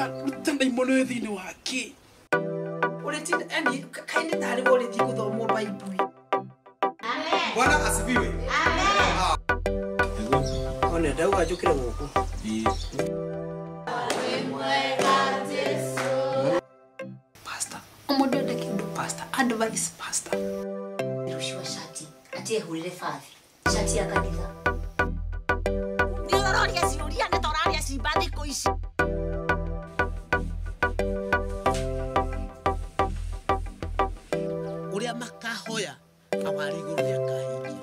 Tanda imono thini wake. Uletinda yani kaini tari wole thiku thomo Bible. Amen. Bwana asifiwe. Amen. One dauga jukira guku. Pastor. Omodo de kindu pastor. Advice pastor. Irushwa shati. Atie hulile fathi. Shati ya kanitha. Ndiororia ciuria ni toraria cibathi kuici. Uria makahoya awari iguru ria kahingia.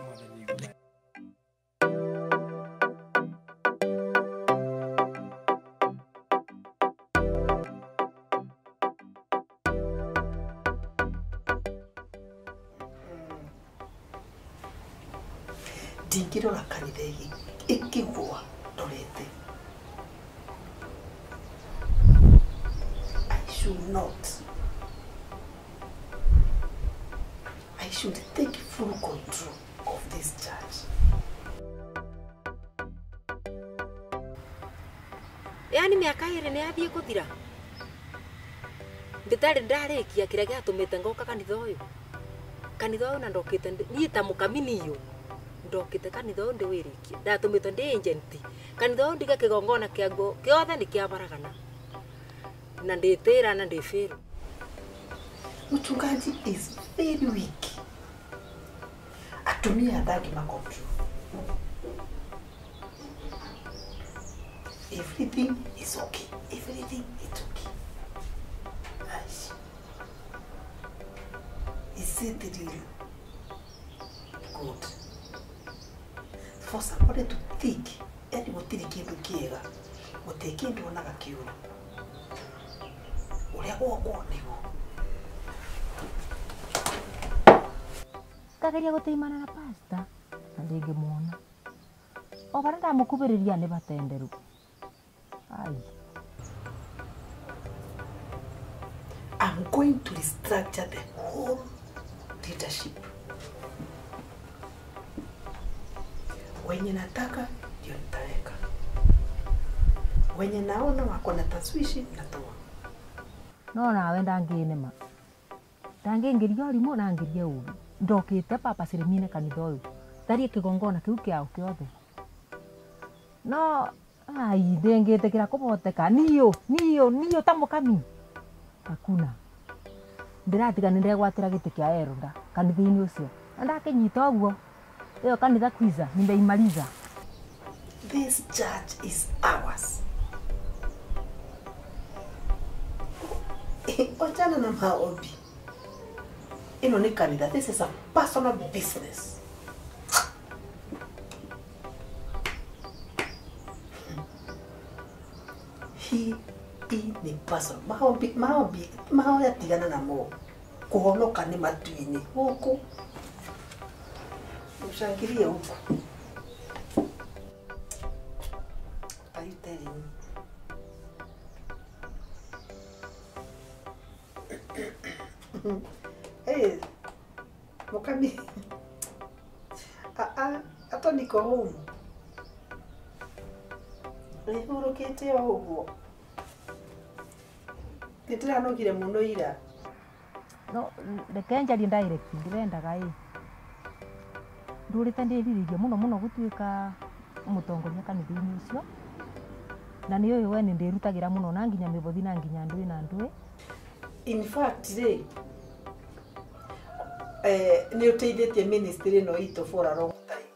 Dingiro la kanitha ikigwa dorete. I should take full control of this church. Yani miaka iri ni athie kuthira. Nditari ndarikia kira giatumite ngoka kanitha uyu. Kanitha uyu na ndokite ni ta mukamini yu. Ndokite kanitha uyu ndiwirikia. Ndatumite ndi agent. Kanitha uyu ndiga kigongona kiaguo kiothe ni kiabaragana. Na nditira na ndifiru. Mchungaji is very weak. Atumia adagi makontrol. Everything is okay. Everything is okay. Nice. Is it real good for somebody to think and what did he do kiega? What they came to another kill? Ule wako nigo. Kakaria guteimana na pastor. Ndingi muona. O baranda mukubiriria ni batenderu. Ai. I'm going to restructure the whole leadership. Wenye nataka ndio nitaweka. Wenye naona wako na taswishi natoa. No nawe ndanginema. Ndangingiria urimu na ngiria ubi. Ndokite papa sirimine kanitha uyu. Tari kigongona kiu kiao kiothe. No ai ndengite kira kuboteka niyo tamukami. Hakuna. Ndiratiga nindegwatira giti kia eronda kanitha-ini ucio. Ndakinyita uguo. Iyo kanitha kwiza nimeimaliza. This church is ours. Ochana na maombi. Ino ni kanitha. This is a personal business. Hii ni personal. Maombi yatigana na mo. Kuhonoka ni matuini. Huku. Ushangilie huku. Are you telling me? Hey, mukami. Ato niko home. Nihurukite uguo. Nitiranogire muno ira. No ndekenjaria direct ndirendaga ndurite ndiririe muno gutuika mutongoria kanitha-ini ucio. Na ni uyu we ni ndirutagira muno na nginya mibothi na nginya ndui na ndui. In fact, ni uteithĩtie ministry no ito for a long time.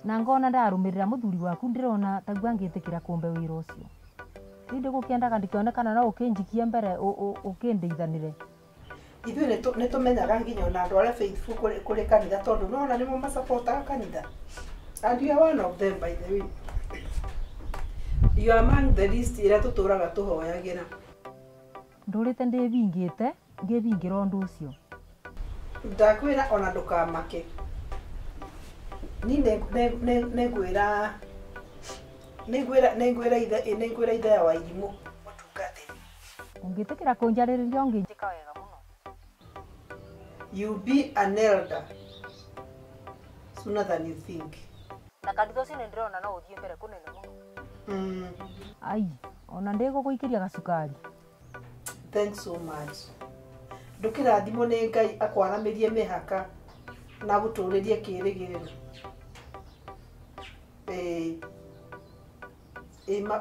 Na ngona ndarumirira muthuri waku ndirona tagua ngitikira kumbe wira ucio. Ndi gukiendaga ndikionekana na ukinjikia mbere ukindeithanire. Ithuĩ nĩ tũmenyaga nginya ona andũ arĩa faithful kũrĩ kanitha tondũ nona nĩmo masupportaga kanitha. And you are one of them, by the way. You are among the list ĩrĩa tũtũraga tũhoyagĩra. Ndurite ndibingite ngibingira undu ucio. Ndakwĩra ona ndũkamake. Ni nĩngwĩra ithe ya Wairimu mũtungatĩri. Ungitikira kunjarĩrĩria unginjika wega muno. You be an elder sooner than you think. Na kanitha ucio ndirona no uthie mbere kunene muno. Ai, ona ndiguguikiria gacukari. Thanks so much. Ndukirathimo nĩ Ngai akwaramirie mĩhaka na gũtũũrĩrie kĩĩrĩgĩrĩro.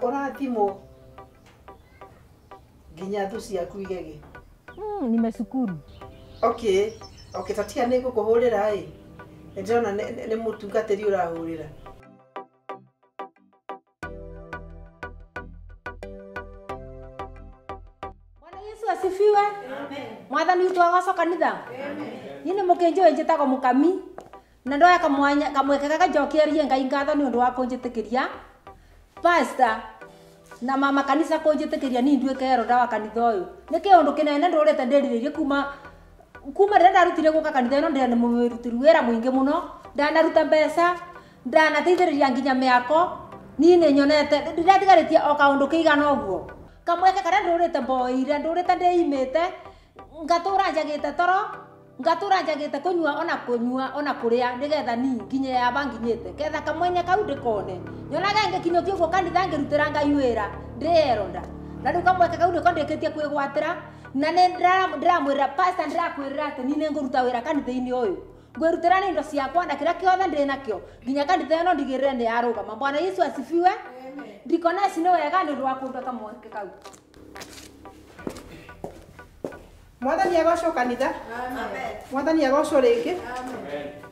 Ũrathimwo nginya thu ciaku igege. Nimeshukuru. Okay, tatia nĩ ngũkũhũrĩra ĩ. Ndĩrona nĩ mũtungatĩri ũrahũrĩra. Bwana Yesu asifiwe. Amen. Mwathani witũ agocwo kanitha. Amen. Nyine mũkĩnjũĩ njĩtagwo Mũkami. Na ndoya kamweke gakajokierie Ngai ngatho nĩ ũndũ wa kũnjĩtĩkĩria. Pastor na mama kanisa kũnjĩtĩkĩria ni nduĩke eroda wa kanitha ũyũ. Nĩ kĩũndũ kĩnene ndũrĩte ndĩrirĩrie kuma rĩrĩa ndarutire gũka kanitha ĩno ndĩrĩ mũrutĩri wĩra mũingĩ mũno. Ndanaruta mbeca, ndanateithĩrĩria nginya mĩako. Niĩ nĩ nyonete ndĩratigarĩtie o kaũndũ kĩigana ũguo. Kamweke karĩa ndũrĩte mboire, ndũrĩte ndĩimĩte, ngatũra njagĩte toro, ngatũra njagĩte kũnyua ona kũrĩa nĩgetha ni nginya yaba nginyĩte. Ketha kamwenya kau ndĩkone. Nyonaga ngĩkinyũkia ũguo kanitha ngĩrutĩra Ngai wĩra, ndĩeronda. Na rĩu kamweke kau nĩko ndĩkĩtie kwĩgwatĩra, na nĩ ndĩramwĩra pastor ndĩrakwĩrĩra atĩ ni nĩ ngũruta wĩra kanitha-inĩ ũyũ. Ngwĩrutĩra nĩ indo ciakwa na kĩrĩa kĩothe ndĩ nakĩo. Nginya kanitha ĩno ndigĩrĩre nĩ yarũgama. Bwana Yesu asifiwe. Ndikona nĩ wega nĩ ũndũ wa kũruta kamweke kau. Mwathani agocwo kanitha. Amen. Mwathani agocwo rĩngĩ.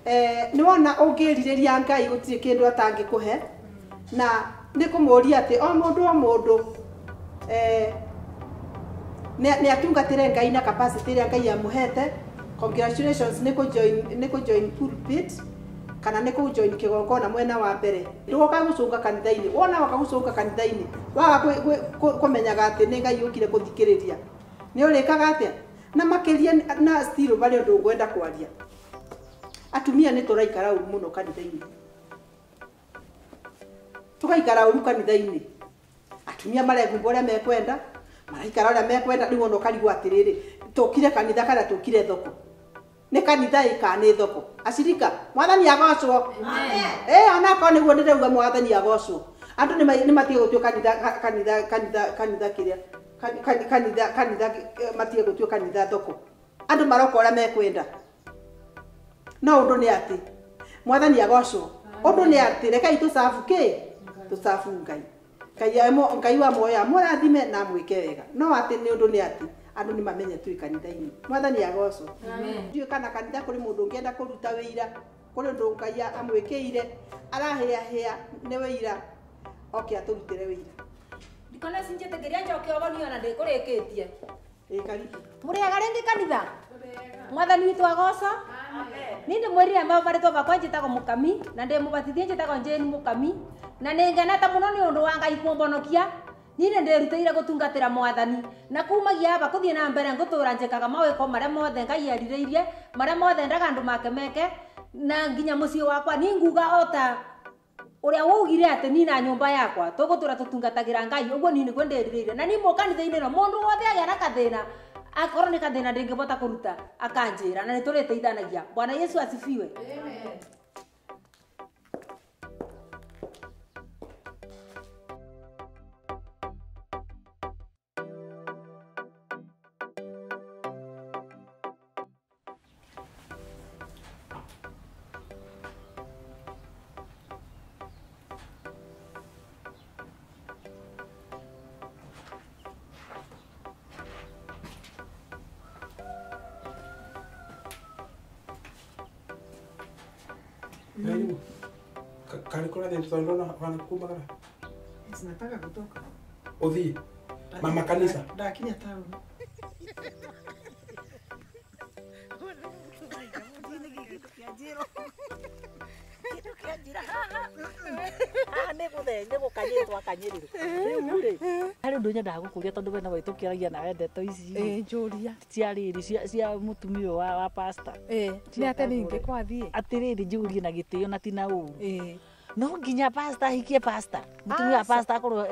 Amen. Nĩ wona ũngĩrirĩria Ngai gũtirĩ kĩndũ atangĩkũhe. Na nĩ kũmũria atĩ o mũndũ nĩ atungatĩre Ngai na capacity ĩrĩa Ngai amũhete. Congratulations nĩ kũ-join pulpit kana nĩ kũ-join kĩgongona mwena wa mbere. Ndũgoka gũcũnga kanitha-inĩ. Wona woka gũcũnga kanitha-inĩ, waga kũmenyaga atĩ nĩ Ngai ũkire kũthikĩrĩria. Nĩ ũrĩkaga atĩa? Na makĩria na still bali ũndũ ngwenda kwaria. Atumia nĩ tũraikara ũru mũno kanitha-inĩ. Tũgaikara ũru kanitha-inĩ. Atumia maregumba ũrĩa mekwenda, maraikara ũrĩa mekwenda, rĩu ona ũkarigwo atĩrĩrĩ, tũkire kanitha kana tũkire thoko. Nĩ kanitha ĩka nĩ thoko. Acirika, Mwathani agocwo. Amen. Ona ko nĩguo ndĩrauga Mwathani agocwo. Andũ nĩ matige gũtuĩka kanitha kĩrĩa kanitha matige gũtuĩka kanitha thoko. Andũ maroka ũrĩa mekwenda. No ũndũ nĩ atĩ Mwathani agocwo. Ũndũ nĩ atĩ rekei tũcabu tũcabu Ngai. Ngai wa moya mũrathime na mwĩke wega. No atĩ nĩ ũndũ nĩ atĩ andũ nĩ mamenye twĩ kanitha-inĩ. Mwathani agocwo. Amen. Ndiũ kana kanitha kũrĩ mũndũ ũngĩenda kũruta wĩira, kũrĩ ũndũ Ngai amwĩkĩire, arahĩa nĩ wĩira. Oke atũrutĩre wĩira. Ndikona sinjĩtĩkĩria njoke ogonio na ndĩkũrĩkĩtie. Karibu. Mũrĩega rĩngĩ kanitha? Mwathani witũ agocwo. Amen. Ni ndĩmwĩrire marĩtwa makwa njĩtagwo Mũkami na ndĩmũbatithie njĩtagwo Jane Mũkami. Na nĩ ngenete mũno nĩ ũndũ wa Ngai kũmbonokia. Niĩ nĩ ndĩrutĩire gũtungatĩra Mwathani na kumagia aba gũthiĩ na mbere ngũtũra njĩkaga mawĩko marĩa mothe Ngai erirĩirie, marĩa mothe ndaga andũ make meke na nginya mũciĩ wakwa ni nguga ota ũrĩa wougire atĩ ni na nyũmba yakwa tũgũtũra tũtungatagĩra Ngai. Ũguo ni nĩguo ndĩrirĩire na ni mũkanitha-inĩ no mũndũ wothe agĩa na kathĩna, akorwo nĩ kathĩna ndĩngĩbota kũruta akanjĩra na nĩ tũrĩteithanagia. Bwana Yesu asifiwe. Amen. Naibu, kali kuna dentro tolona wanakumba kana? Sinataka kutoka. Odhi. Mama kanisa. Lakini hata Ndĩgũkanyĩtwo akanyĩrĩrwo. Rĩu-rĩ, harĩ ũndũ nyendaga gũkũria tondũ we nawe tũkĩaragia nawe ndeto ici. Njũria. Cia rĩrĩ cia mũtumia wa pastor. Nĩ atĩ ningĩ kwathiĩ. Atĩrĩrĩ njũrie na gĩtĩo na ti na ũru. No nginya pastor ahikie pastor. Mũtumia wa pastor akorwo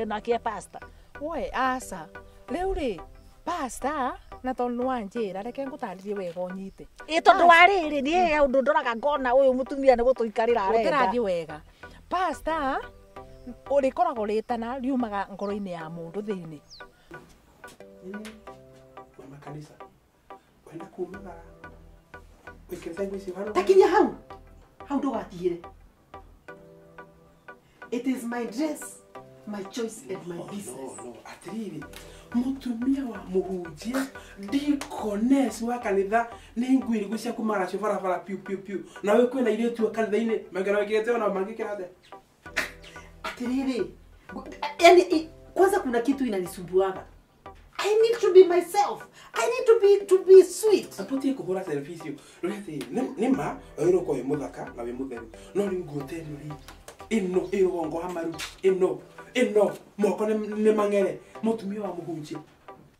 nake pastor. We aca. Rĩu-rĩ, pastor na tondũ nĩwanjĩra reke ngũtarĩrie wega ũnyite. Tondũ wa rĩrĩ nĩ ũndũ ndoraga ngona ũyũ mũtumia nĩ gũtũikarĩra arenda. Ũtĩrathiĩ wega. Pastor ũrĩkoragwo rĩtana riumaga ngoro-inĩ ya mũndũ thĩinĩ. Mama kanisa. Wenda kuumaga. Wikirite nguo icio hano. Takinya hau. Hau ndũgatigire. It is my dress, my choice and my business. No, atiriri. Mutumia wa muhunjia deaconess wa kanitha ni ngwiri gucia kumara cio barabara piu. Nawe kwina iretu kanitha-ini magana wikirite ona mangikirate. Atiriri. Yani kwanza kuna kitu inanisumbuaga. I need to be myself. I need to be sweet. Aputi kuhura servicio. Rete nima oiro ko muthaka na we mutheru. No ni ngoteri ri. Ino irongo hamaru. Ino moko ne mangere. Mutumia wa muhunjia.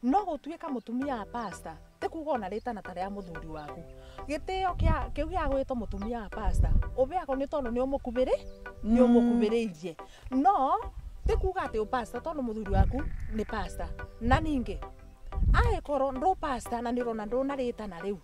No gũtuĩka mũtumia wa pastor ti kuga ona rĩtana ta rĩa mũthuri waku. Gĩtĩo kĩu gĩa gwĩtwo mũtumia wa pastor ũbeagwo nĩ tondũ nĩ ũmũkuhĩrĩirie. No ti kuga atĩ pastor tondũ mũthuri waku nĩ pastor. Na ningĩ angĩkorwo ndũ pastor na nĩrona ndũna rĩtana rĩu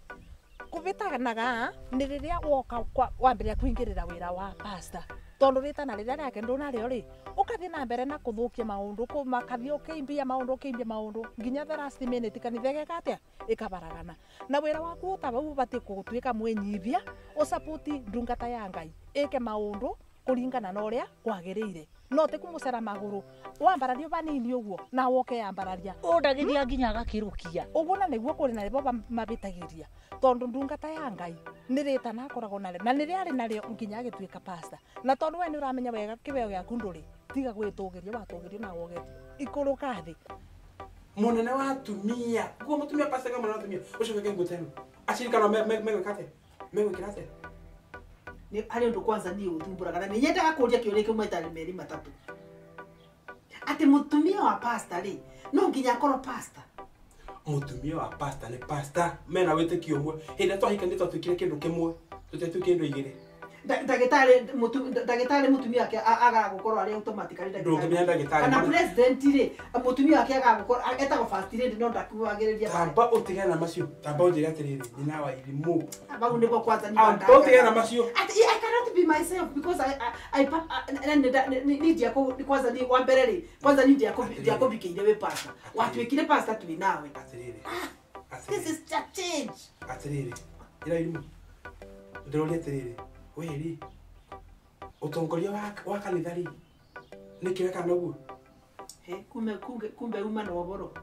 kũbĩtanaga nĩ rĩrĩa woka wambĩrĩria kũingĩrĩra wĩra wa pastor. Tondũ rĩtana rĩrĩa rĩake ndũna rĩo rĩ ũkathiĩ na mbere na kũthũkia maũndũ makathiĩ ũkĩimbia maũndũ nginya the last minute kanitha gĩka atĩa ĩkabaragana. Na wĩra waku ũtabatiĩ gũtuĩka mwĩnyibia ũsapoti ndungata ya Ngai ĩke maũndũ kũringana na ũrĩa kwagĩrĩire. No ti kũmũcera magũrũ wambarario banini ũguo na woke yambararia ũndagĩria nginya agakĩrũkia. Ũguo na nĩguo kũrĩ na rĩbo mabĩtagĩria tondũ ndungata ya Ngai nĩ rĩtana akoragwo narĩo na nĩrĩa arĩ narĩo nginya agĩtuĩka pastor. Na tondũ we nĩ ũramenya wega kĩbeo gĩaku ndũrĩ tiga gwĩtũgĩrio watũgĩrio na wogetio ikũrũka thĩ. Munene wa atumia guo mutumia pastor kama atumia ucio weke nguteno ashirikana megwekate megwekirate. Ni hari ndo kwanza ni uthumburaga na nyendaga kuria kĩũria kĩu maita merĩ matatũ. Ati mutumia wa pastor rĩ no nginya akorwo pastor. Mutumia wa pastor ni pastor mena wĩtĩkio ũmwe hĩndĩ twahikanĩtwo twĩkire kĩndũ kĩmwe tũtetũkie kĩndũ igĩrĩ. Ndagĩtarĩ mutumia wake agagukorwo arĩ automatically ndagĩtarĩ. Kana president rĩ mutumia wake agagukorwo etagwo first lady no ndakuagĩrĩria. Tamba ũtigana na macio tamba ũnjĩre atĩrĩrĩ nyina wa irimũ. Bau nĩguo kwanza ni banda. Ũtigana na macio. I cannot be myself because I need ya kwanza ni wa mbere rĩ kwanza ni ya kũbikĩire we pastor. Watuĩkire pastor tũrĩ nawe. This is change. Atĩrĩrĩ ira irimũ. Ndĩroria atĩrĩrĩ weri utongoria wa kanitha ri nikireka naguo kumbe uma na waboro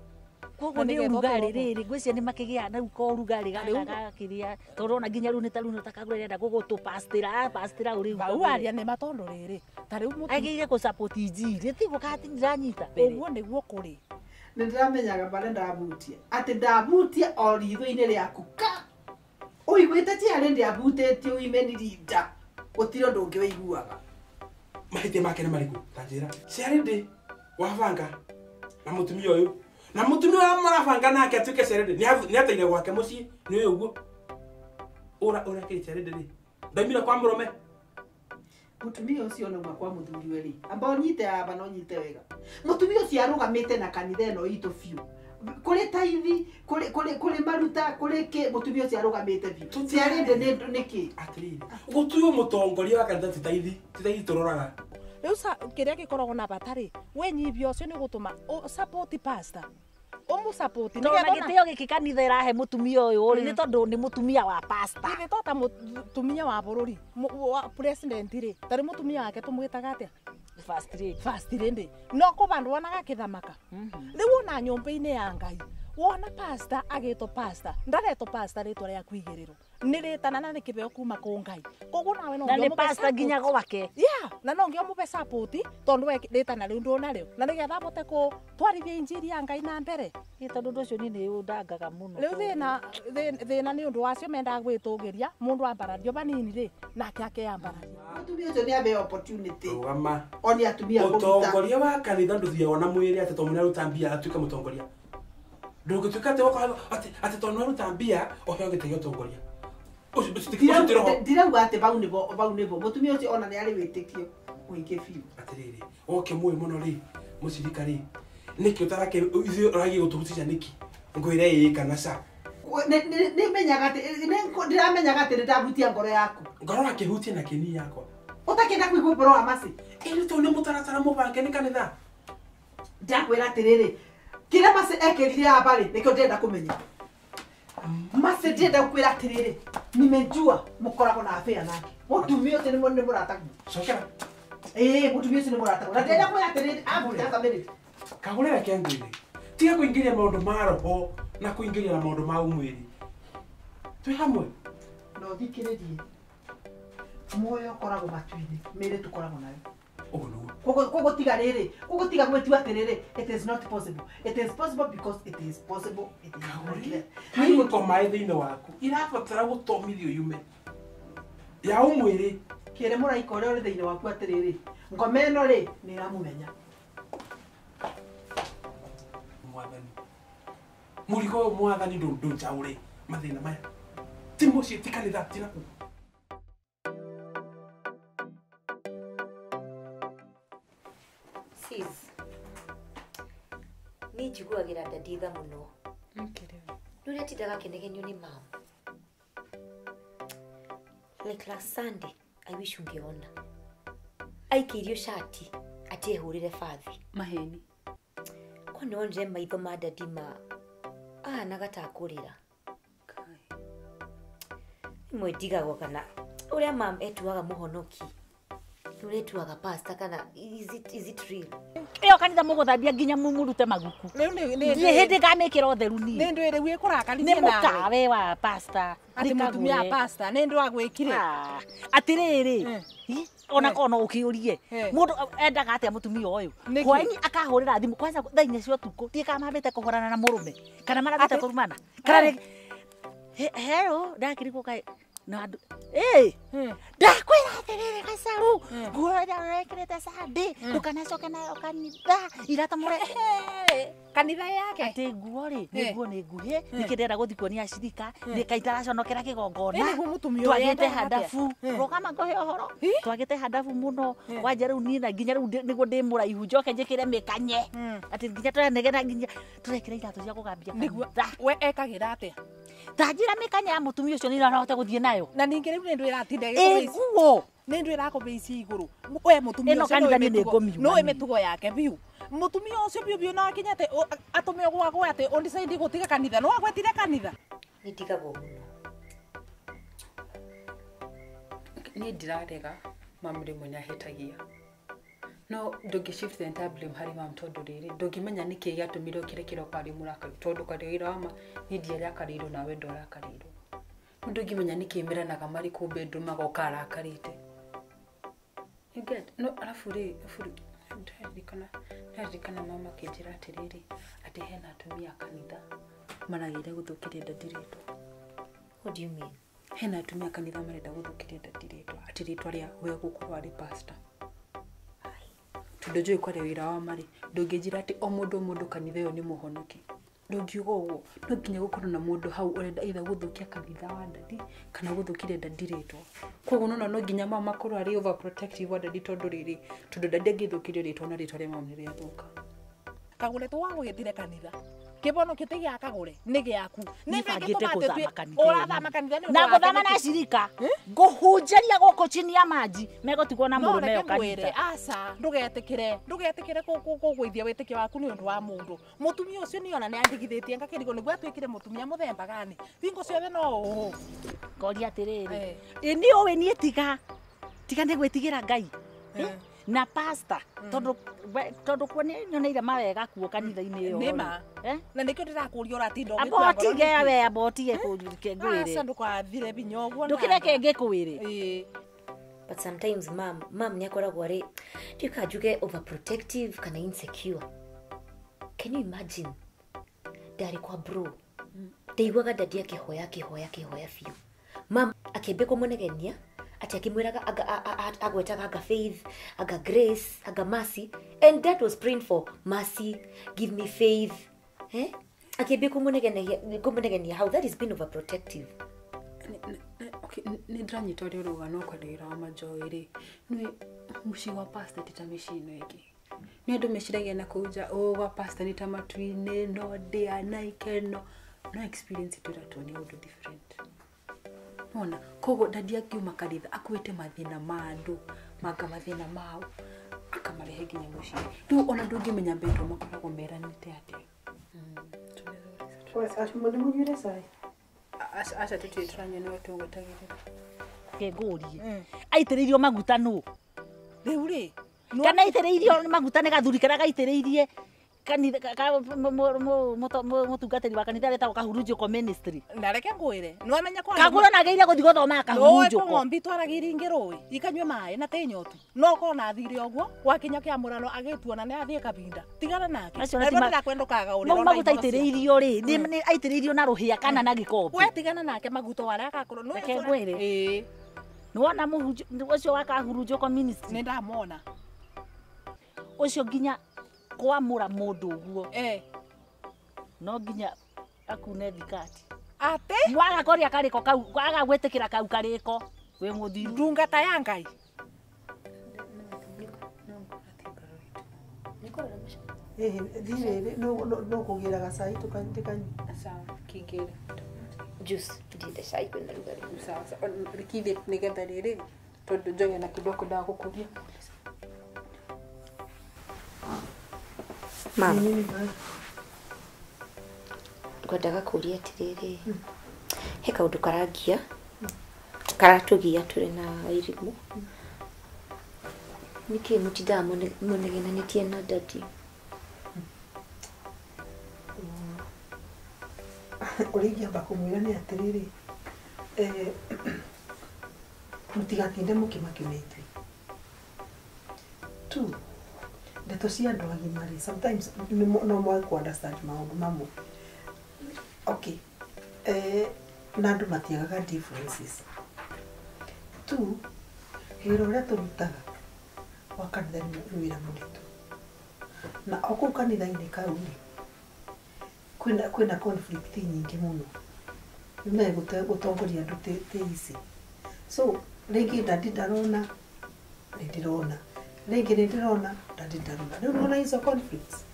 koguo nĩ urugarĩ rĩrĩ ngwĩciria nĩ makĩgĩa na uko urugarĩ gakĩria tondũ ona nginya rĩu nĩ ta rĩu nĩtakagũra rĩenda gũgũtũ pastĩra ũrĩ bau aria nĩ matondo rĩrĩ ta rĩu agĩire kũ-support injiri tiguo kati ndĩranyita ũguo nĩguo kũrĩ nĩ ndĩramenyaga bare ndabutia atĩ ndabutia o ritho-inĩ rĩaku ka ũiguĩte ti arĩ ndĩabutĩtie ũimeni nda gũtirĩ ũndũ ũngĩ wĩiguaga mahĩtia make nĩ marĩkũ ta njĩra ciarĩ ndĩ wabanga na mũtumia ũyũ na mũtumia wa marabanga nake atuĩke ciarĩ ndĩ nĩ ateire gwake mũciĩ nĩ ũyũ ũguo ũrakĩrĩ ciarĩ ndĩ rĩ ndaimire kwa mũrũme mutumia ũcio no kwa mũthuri we rĩ amba nyite aba no nyite wega mutumia ũcio arũgamĩte na kanitha ĩno itũ biũ kule taithi kule maruta kule ke mutumia ũcio arũgamĩte biũ ciarĩ ndĩ nĩkĩ atĩrĩrĩ gũtuo mũtongoria wa kanitha ti taithi tũroraga rĩu kĩrĩa gĩkoragwo na bata rĩ wenyibia ũcio nĩ gũtũma support pastor support no na gĩtĩo gĩkĩ kanitha ĩrahe mũtumia ũyũ nĩ tondũ nĩ mũtumia wa pastor nĩ tota mũtumia wa bũrũri president rĩ tarĩ mũtumia wake tũmwĩtaga atĩa first lady no kũbandũ wonaga kĩthamaka rĩu ona nyũmba-inĩ ya Ngai wona pastor agĩtwo pastor ndaretwo pastor rĩtwa rĩa kwigĩrĩrwo nĩ rĩtana na nĩ kĩbeo kuma kũ Ngai koguo nawe no nĩ pastor nginya gwake na no ngĩo mũbe support tondũ we rĩtana rĩu ndũnarĩo na nĩgetha abote gũtwarithia injiri ya Ngai na mbere tondũ ũndũ ũcio nĩ ũndangaga mũno rĩu thĩna nĩ ũndũ wacio mendaga gwĩtũgĩria mũndũ ambarario banini rĩ nake akeyambararia mutumia ũcio nĩ abe opportunity rũgama oni atumia ũtongoria wa kanitha ndũthiaga na mwĩrĩ atĩ tondũ nĩaruta mbia atuĩke mũtongoria ndũngĩtuĩka atĩ tondũ nĩaruta mbia ũheo gĩtĩ gĩa ũtongoria ndirauga atĩ bau nĩbo mutumia ũcio ona nĩ arĩ wĩtĩkio mũingĩ biũ atĩrĩrĩ oke mũĩ mũno rĩ mũcirika rĩ nĩkĩ ũragi gũtũhutisha nĩkĩ ngwĩre ĩĩ kana ca ndĩramenyaga atĩ nĩ ndabutia ngoro yaku ngoro akĩhutia na kĩni yakwa ũtakĩenda kũigua ũboro wa maci Ili to ni mutaratara mubange ni kanitha. Ndakwira atiriri. Kira mase ekirire abari nikyo ndenda kumenya. Mase ndenda kukwira atiriri. Nimejua mukoragwo na afia nake. Mutumio tene mo ni muratagu. Sokera. Mutumio tene muratagu. Na ndenda kukwira atiriri aburi hata mbere. Kagurera kengwini. Tiga kuingiria maundu ma roho na kuingiria na maundu ma umwiri. Twi hamwe. No thikiririe. Moyo koragwo matuini. Mere tukoragwo nayo. Kogo tiga rere. Kogo tiga gwetua atiriri. It is not possible. It is possible because it is possible. It is not. Ni ko mai thine waku. Irabatara gutomithio yume. Ya umwiri. Kire muraika uria uri thine waku atiriri. Ngome ino ri ni iramumenya. Mwathani. Murigo mwathani ndo njaure mathina maya. Timo cie tikanitha tinaku. Sis. Ni njiguagira ndanditha muno. Nuria tindaga kenegenio ni mom. Like last Sunday, I wish ungeona. Aikirio shati ati ehurire fathi. Maheni. Kwani onje maitho ma dadima. Nagatakũrĩra. Imwe ndigagwo kana uria mam etuaga muhonoki. Nuretuaga pastor kana is it real? Iyo kanitha muguthambia nginya mumurute maguku. Ni hindi ngamikira utheru ni. Ni ndwire gwi kurakarithia Ni nawe. mukawe wa pastor. Ati mutumia pastor ni ndu agwikire. Atiriri. Ona kono ukiurie. Mundu endaga atia mutumia uyu. Kwaini akahurira thimu kwanza thaine cio tuko. Tie kama mabete kuhorana na murume. Kana marabete kurumana. Kana hello ndakiriko kai na andu ndakwira atiriri Gacaũ nguoya rekirite sandi ndukanacoke nayo kanitha iratamure kanitha yake ati nguo ri niguo ni nguhi nikindenda guthikuonia acirika nikaitaraconokera kigongona twagite handabu rugama ngohe ohoro twagite handabu muno wanja riu nina nginya riu niguo ndi muraihu njoke njikire mikanye ati nginya turanegena nginya turekire iratu cia kugambia niguo we ekagira atia tajira mikanye ya mutumia ucio ni arahota guthie nayo na ningi riu ndu iratinde gikuici nguo ni ndu irakobeisi iguru we mutumia ucio no emetugo yake biu mutumia ucio biu na kinyate atume gwako ate on decide gutiga kanitha no agwetire kanitha ni tigagwo muno Ni ndirarega mamu rimwe nahitagia no ndungi shift the entire blame hari mam tondu riri ndungimenya niki giatumire kire kiroko ari murakari tondu karira ama ni ndiere akariro nawe ndorakariro ndungimenya niki miranaga mari ku bedroom magoka arakarite you get no alafu ndikana mama kinjira atiriri ati hena atumia kanitha maragire guthukire ndadirito. What do you mean? Hena atumia kanitha marenda guthukire ndadirito ati ritwa ria we gukorwo ari pastor tundu kwa wira wa mari ndungijira ati o mundu kanitha yo ni muhonoki ndungiuga uguo no nginya gukorwo na mundu hau urenda itha guthukia kanitha wa ndadi kana guthukire ndadiritwo koguo no nginya mama korwo ari overprotective wa ndadi tondu riri tondu ndadi ngithukire ritwo na ritwa ria mama ni ria thuka kagure tu wago gitire kanitha kibono kitigia akagure ni giaku ni bangite kuthama kanitha urathama kanitha na guthama na cirika nguhunjaria goko chini ya maji megotigwo na murume yo kanitha asa ndugetikire kugwithia witike waku ni undu wa mundu mutumia ucio ni ona ni andigithitie ngakirigo niguo atwikire mutumia muthemba gani bingo ciothe no ngori atiriri ni owe ni tiga ni gwitigira Ngai na pastor tondu kwone nyoneire mawega kuo kanitha-ini iyo nima na nikio ndirakuria uratindo abotige we abotige kengwire asa ndukathire binya uguo ndukire kenge kwire but sometimes mom ni akoragwo ari ndikajuge overprotective kana insecure. Can you imagine dari kwa bro ndaiguaga dadi akihoya fiu mam akimbe kumunegenia ati akimwiraga agwetaga aga faith aga grace aga mercy and that was praying for mercy, give me faith akimbe kumunegenia how that is been overprotective. Okay, ni dranyita uri rugano kwa rira wa majoiri ni mushi wa pastor titamishino iki ni andu meshiragia na kuja wa pastor ni tamatuine no dia na ikeno no experience turatu ni undu different ona kogo dadi akiuma kanitha akwite mathina ma andu maga mathina mao akamarehe nginya muciĩ rĩu ona ndũngĩmenya mbendo makoragwo meranĩte atĩa. Mũndũ mũnyuire cai. Aca tũtirĩ tũranyua nĩwe tũgwetagĩrĩra. Ngũrie. Aitĩrĩirio maguta nũ? Rĩu rĩ, Kana aitĩrĩirio maguta nĩ gathuri karĩa gaitĩrĩirie mũtungatĩri wa kanitha retagwo Kahurunjũko ministry. na reke ngwĩre, nĩwamenya kwa Kagũra nagĩire gũthiĩ gũthoma Kahurunjũko. ng'ombe twaragĩri ngĩrũĩ ikanyue maĩ na tĩ nyotu no ko na thire ũguo gwakinya kĩa mũrano agĩtuona nĩ athiĩ kabinda tigana nake Acio nĩ tima- ndakwendokaga ũrĩa Mau maguta aitĩrĩirio rĩ, nĩ aitĩrĩirio na rũhĩa kana na gĩkombe. we tigana nake maguta warĩa akakorwo Reke ngwĩre. ĩĩ Nĩwona ũcio wa Kahurunjũko ministry. nĩ ndamona Ũcio nginya kwamũra mũndũ ũguo no nginya akune thikati. atĩ Mwaga koria karĩko kau, kwaga gwĩtĩkĩra kau karĩko wĩ mũthiru. ndungata ya Ngai Thirĩ no kũgĩra gacai tũkanyua. Sawa, kingĩra. Juice, ndinde cai kwĩna rugarĩ. Sawa, rĩkithĩ nĩgetha rĩrĩ tondũ njoge na kĩndũ ndagũkũria. Mama, Nini ngwendaga kũria atĩrĩrĩ. He kaũndũ karangia, karatũgia tũrĩ na irimũ. Nĩkĩ mũtindaga mũnegenanĩtie na dadi? ũrĩa ingĩamba kũmwĩra nĩ atĩrĩrĩ, mũtigatinde mũkĩmakĩmĩte. Tu, ndeto cia andũ agima rĩ, sometimes no mwage ku-understand maũndũ mamwe. Okay, na andũ matiagaga differences. Tu, wĩra ũrĩa tũrutaga wa kanitha nĩ wĩra mũritũ. Na o kũu kanitha-inĩ kau rĩ, kwĩna conflict nyingĩ mũno. Nĩmegũte gũtongoria andũ tĩ ici. So, rĩngĩ ndandi ndarona, nĩndĩrona. Rĩngĩ nĩndĩrona, ndandi ndarona. Rĩu nĩwona hizo conflicts.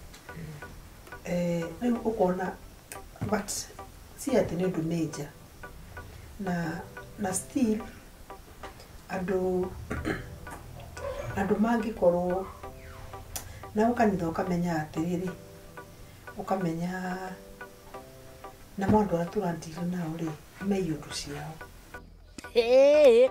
Rĩu ũkona, but si atĩ nĩ ũndũ major. Na still, andũ mangĩkorwo na ũkanitha ũkamenya atĩrĩrĩ, ũkamenya na mũndũ arĩa tũrandire nao rĩ, meiyũ ũndũ ciao.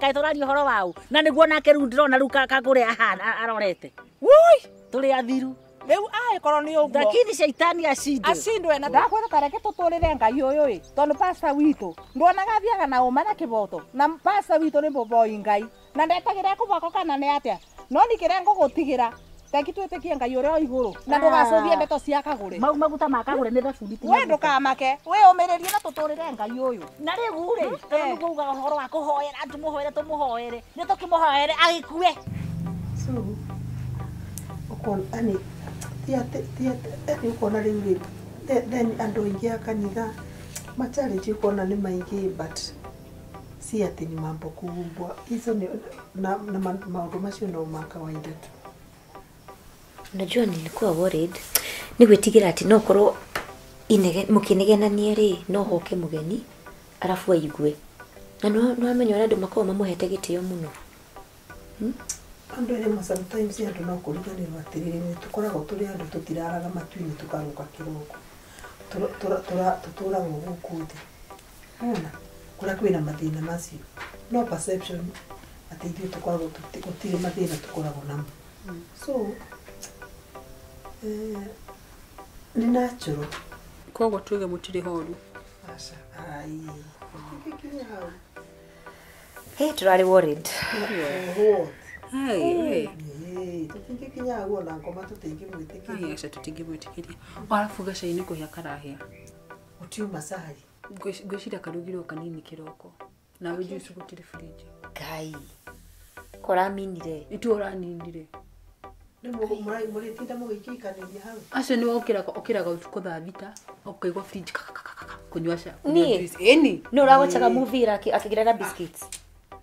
Kaĩ tũraria ũhoro wao. Na nĩguo nake rĩu ndĩrona rĩu kagũre ahana arorete. wui Tũrĩ athiru. rĩu angĩkorwo nĩ ũguo Lakini shaitani acindwe. acindwe na ndakwĩra ta reke tũtũrĩre Ngai ũyũ ĩ tondũ pasta witũ nduonaga athiaga na ũma na kĩboto na pasta witũ nĩ mũboi Ngai na ndetagĩra kũboko kana nĩ atĩa no nikĩrĩa ngũgũtigĩra reke twĩtĩkie Ngai ũrĩa o igũrũ na ndũgacũthie ndeto cia kagũre Mau maguta ma kagũre nĩ thabuni. we ndũkamake wĩyũmĩrĩrie na tũtũrĩre Ngai ũyũ Na rĩu rĩ, tondũ nĩguo ugaga ũhoro wa kũhoera, tũmũhoere, nĩ tũkĩmũhoere agĩkue. So, ũkona ani ũkona rĩu rĩ, then andũ aingĩ a kanitha macharĩti ũkona nĩ maingĩ but si atĩ nĩ mambo kuumbwa hizo na maũndũ macio no ma kawaida tu. Unajua nilikuwa worried. Ni gwĩtigĩra atĩ no korwo mũkĩnegenanie rĩ, no hoke mũgeni arabu aigue. Na nĩwamenya ũrĩa andũ makoragwo mamũhete gĩtĩo mũno. Andũ erĩ sometimes andũ no kũriganĩrwo atĩrĩrĩ nĩ tũkoragwo tũrĩ andũ tũtiraraga matu-inĩ tũkarũka kĩroko. Tũtũragwo gũkũ thĩ. Ona kũrĩa kwĩna mathĩna macio. No perception atĩ ithuĩ tũkoragwo gũtirĩ mathĩna tũkoragwo namo. So, nĩ natural. Koguo tuge mũtirĩ horu. Aca, ai. Gĩkinya hau. Tũrarĩ worried. Tũtingĩkinya hau ona ngoma tũtingĩmwĩtĩkĩria. Aca tũtingĩmwĩtĩkĩria. Arabu gacainĩ kũhĩa karahĩa. Gũtiuma cai. Ngwĩciria karugirwo kanini kĩroko. Nawe juice gũtirĩ fridge. Ngai. Kũraminire. Itu ũraninire. Mũrĩtinda mũgĩikanĩria hau. Acio nĩ ũkĩraga ũtukũ thaa thita, ũkaigua fridge kũnyua cai. Niĩ? Ĩni. Nĩ ũragotaga movie akĩgĩraga biscuits.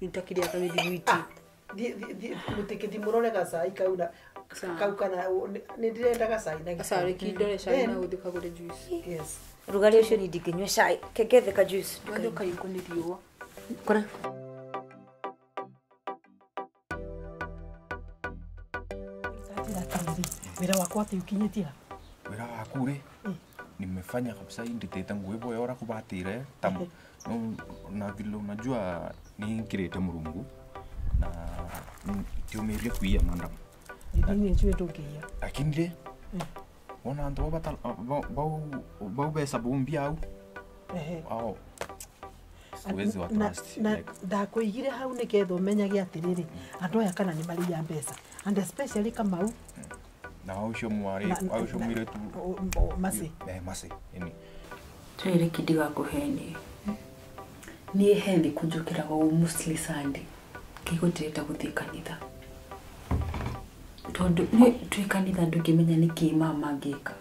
Nitakĩrĩa kamĩthiguiti. Mũtĩkĩthi mũrore gacai kau kana nĩ ndĩrenda gacai na Gacari kindore cai na ũthĩ kagũre juice. Yes. Rugarĩ ũcio ni ndingĩnyua cai. Kengetheka juice. Ndio kaiko nĩ riũa. Wira wako ati ukinyĩtie ha? Wĩra waku rĩ, nimefanya kabisa inditete nguo yora kubatire tamu. Na vile unajua niingirite Murungu na tiumirie kuia madam. Ndini nchwe tokia. Lakini rĩ, ona andu bau besa bumbia au. Au. Siwezi wa trust. Na ndakuigire hau nigetha umenyage atiriri andu aya kana ni mariya mbeca and especially Kamau na ucio mwari ucio mire tu Masi Masi yani twere kidiga kuheni ni hendi kunjukira go musli sande kigutireta guthii kanitha tondu ni twi kanitha ndukimenya niki mama ngika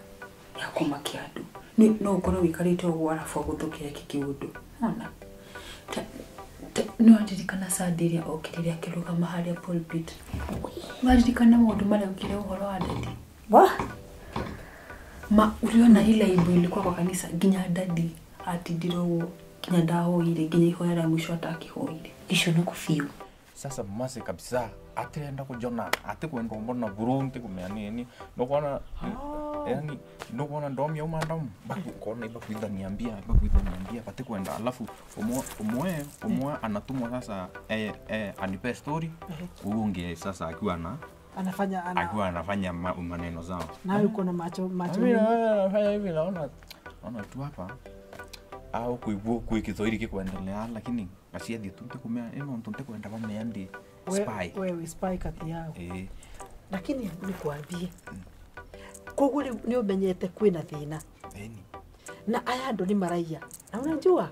ya kumakia andu ni no ukorwo wikarite uguo arafu guthukire kikiundu ona no adirikana sandiria okiriria kirugama haria pulpit wadirikana mundu mara ukire uhoro wa dadi ma uliona ile ibu ilikuwa kwa kanisa ginya dadi atindiro ginya ndahoire ginya ihoya la mwisho atakihoire icio no kufiu sasa Masi kabisa atenda kujona atikwenda mbona Burundi kumeani no kuona yani no kuona ndomia umandam bakona ibakuitha niambia patikwenda alafu umwe anatumwa sasa anipe story uunge sasa akiwa anafanya maneno zao na yuko na macho anafanya hivi naona tu hapa au kuibua Kiswahili kikuendelea lakini asiadi tu kumea ndio kwenda wameandi spy wewe spy kati yao lakini nikuambie kuguri ni umenyete kwina thina na aya andu ni maraia na unajua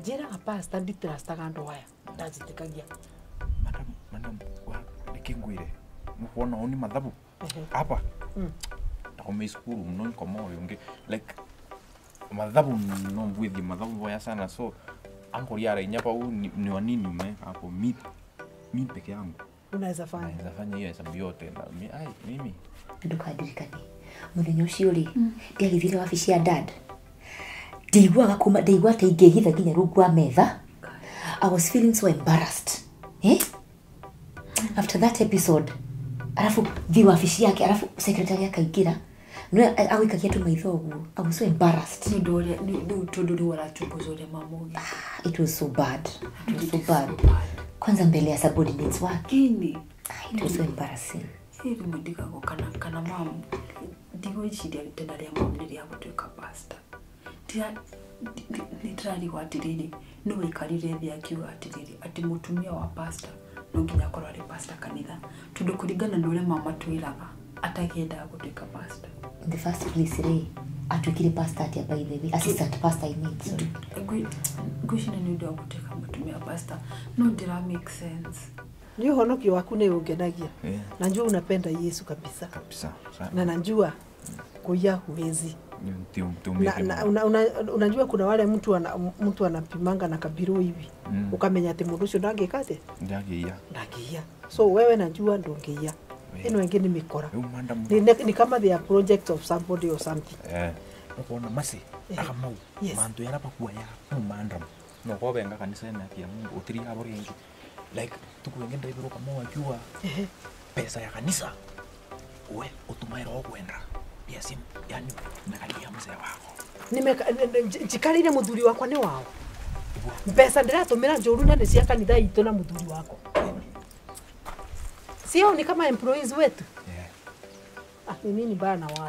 njira pastor nditrastaga andu aya ndajitikagia madam nikingwire mukuona oni madhabu hapa takome school mno komo yonge like madhabu no mwithi madhabu boya sana so anko yara inyapa ni wanini ume hapo mimi peke yangu unaweza fanya hiyo hesabu yote na mimi ndukadirikani muthenya ucio ri ndigithire wabici ya dad ndigwaga kuma ndigwa ta ingehitha nginya rungu wa metha. I was feeling so embarrassed after that episode alafu vi wabici yake alafu secretary akaingira no awikagia tu maitho uguo. I was so embarrassed ndo wala tupozoria mamogi. It was so bad. Kwanza mbele ya subordinates wake It was so embarrassing. Hili mwendika kwa kana mamu ndigo ichidia tena ria mamu niria gutuika pastor nitrali watiriri no ikarire thia kiuga atiriri ati mutumia wa pastor no nginya korwo ari pastor kanitha tundu kuringana na uria mama twiraga atagenda gutuika pastor. In the first place atwikire pastor atia by the way assistant pastor I mean so gushina ni ndio gutuika mutumia pastor no dira make sense. Ni honoki waku ni ungenagia. Najua unapenda Yesu kabisa. Na najua kuya huwezi. Unajua kuna wale mtu anapimanga na kabiru hivi. Ukamenya ati mundu ucio ndangikate? Ndagia. So wewe najua ndongeia. Ino wengine mikora. Ni kama the project of somebody or something. Unaona Masi akamau mandu yarapa kuwa ya mandram. No kwa benga kanisa na kia Mungu utiri habari yengi. Like tukuengenda hivyo kama wajua pesa ya kanisa we utumaira kwenda pia simu yani nakalia mzee wako jikarire muthuri wakwa ni wao pesa ndiratumira njuru na cia kanitha itu na muthuri wako sio ni kama employees wetu ni nini bana wao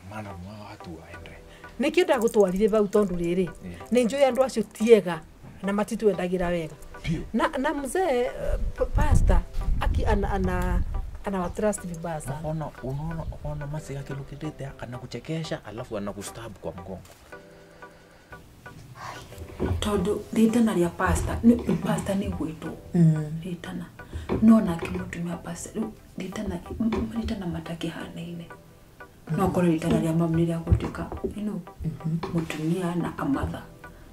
mana watu waende nikienda gutwarire bau tondu riri ni njui andu acio tiega na matitu endagira wega na mzee pastor aki ana wa trust vibaya sana. Unaona Masi yake lukitete kana kuchekesha alafu anakustab kwa mgongo. Todo ritana ria pastor ni gwitu. Ritana no na kimutumia pastor ritana mataki hanaine. No kore ritana ria mamu ria gutika mutumia na amatha.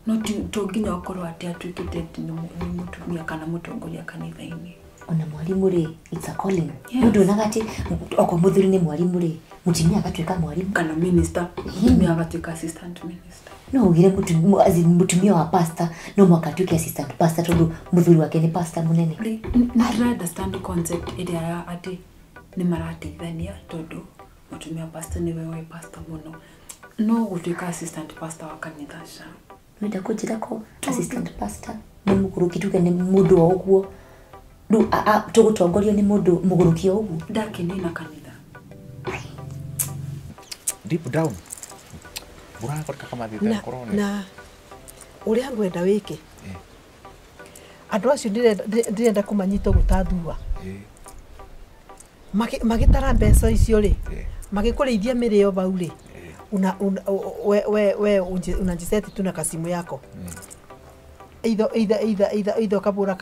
No tunginya okorwo ati atwikite ni mutumia kana mutongoria kanitha-ini. Ona mwalimu it's a calling. Mundu nagati oko muthuri ni mwalimu mutumia agatwika mwalimu kana minister mutumia agatwika assistant minister. No ugire mutumia wa pastor no mwakatwika assistant pastor tondu muthuri wake ni pastor munene. I understand the concept area ati ni marateithania tondu mutumia pastor ni wewe pastor muno no gutuika assistant pastor wa kanitha sha Wenda kujira ko assistant pastor ni muguruki tuge ni mundu ogwo du tugutongorio ni mundu muguruki ogwo ndake ni na kanitha deep down burako kama thita corona na uria ngwenda wiki andu acio ndirenda kumanyita gutathua magitara mbeca icio ri magikureithia mirio bau ri we unajiseti tu na kasimu yako either kabura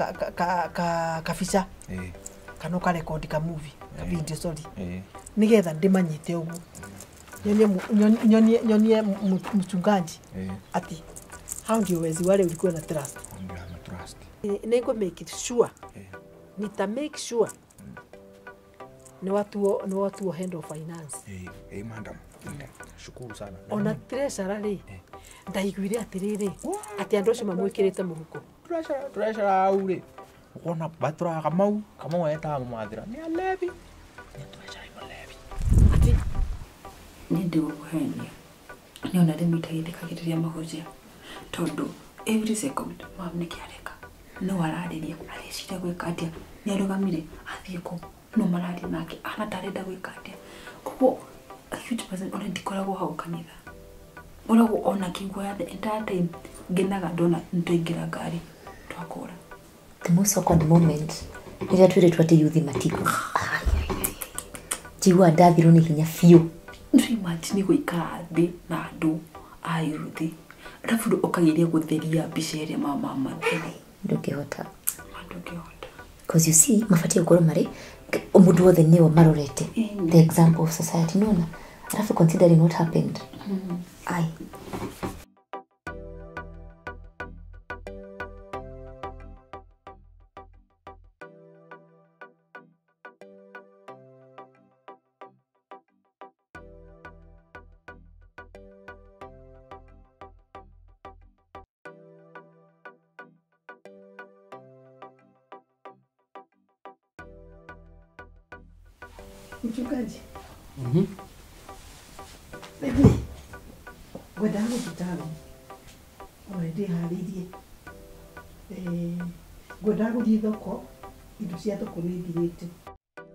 kaficha kana ka record ka movie ka video sorry nigetha ndimanyite ugu nyonie mchungaji ati how ndio wezi wale ulikuwa na trust nego make it sure nita make sure ni watu handle finance madam shukuru sana ona treasurer ri ndaiguire atiriri ati andu acio mamwikirite muhuko treasurer aure ukona batura kama weta mathira ni alevi ni treasurer alevi ati ni ndigukuhenia ni ona rimitaithikagiriria mahujia tondu every second mam ni kiareka no warariria aricira gwika atia ni arugamire athie ku no marari nake ana tarenda gwika atia koguo a huge person ona ndikoragwo hau kanitha orago ona kingwa ya the entire time ngenaga ndona ntoingira ngari twakora the most awkward moment ira twire twate youth matiko jiwa ndathiro ni hinya fiu imagine gwikara thi na andu a youth rafu okagiria gutheria biceria mama mathini ndukihota because you see mafatia gukoro mari umundu wothe niwe marorete the example of society nona rafu considering what happened ai mchungaji gwenda gututaro already haririe gwenda guthii thoko indo cia thoko ni thirite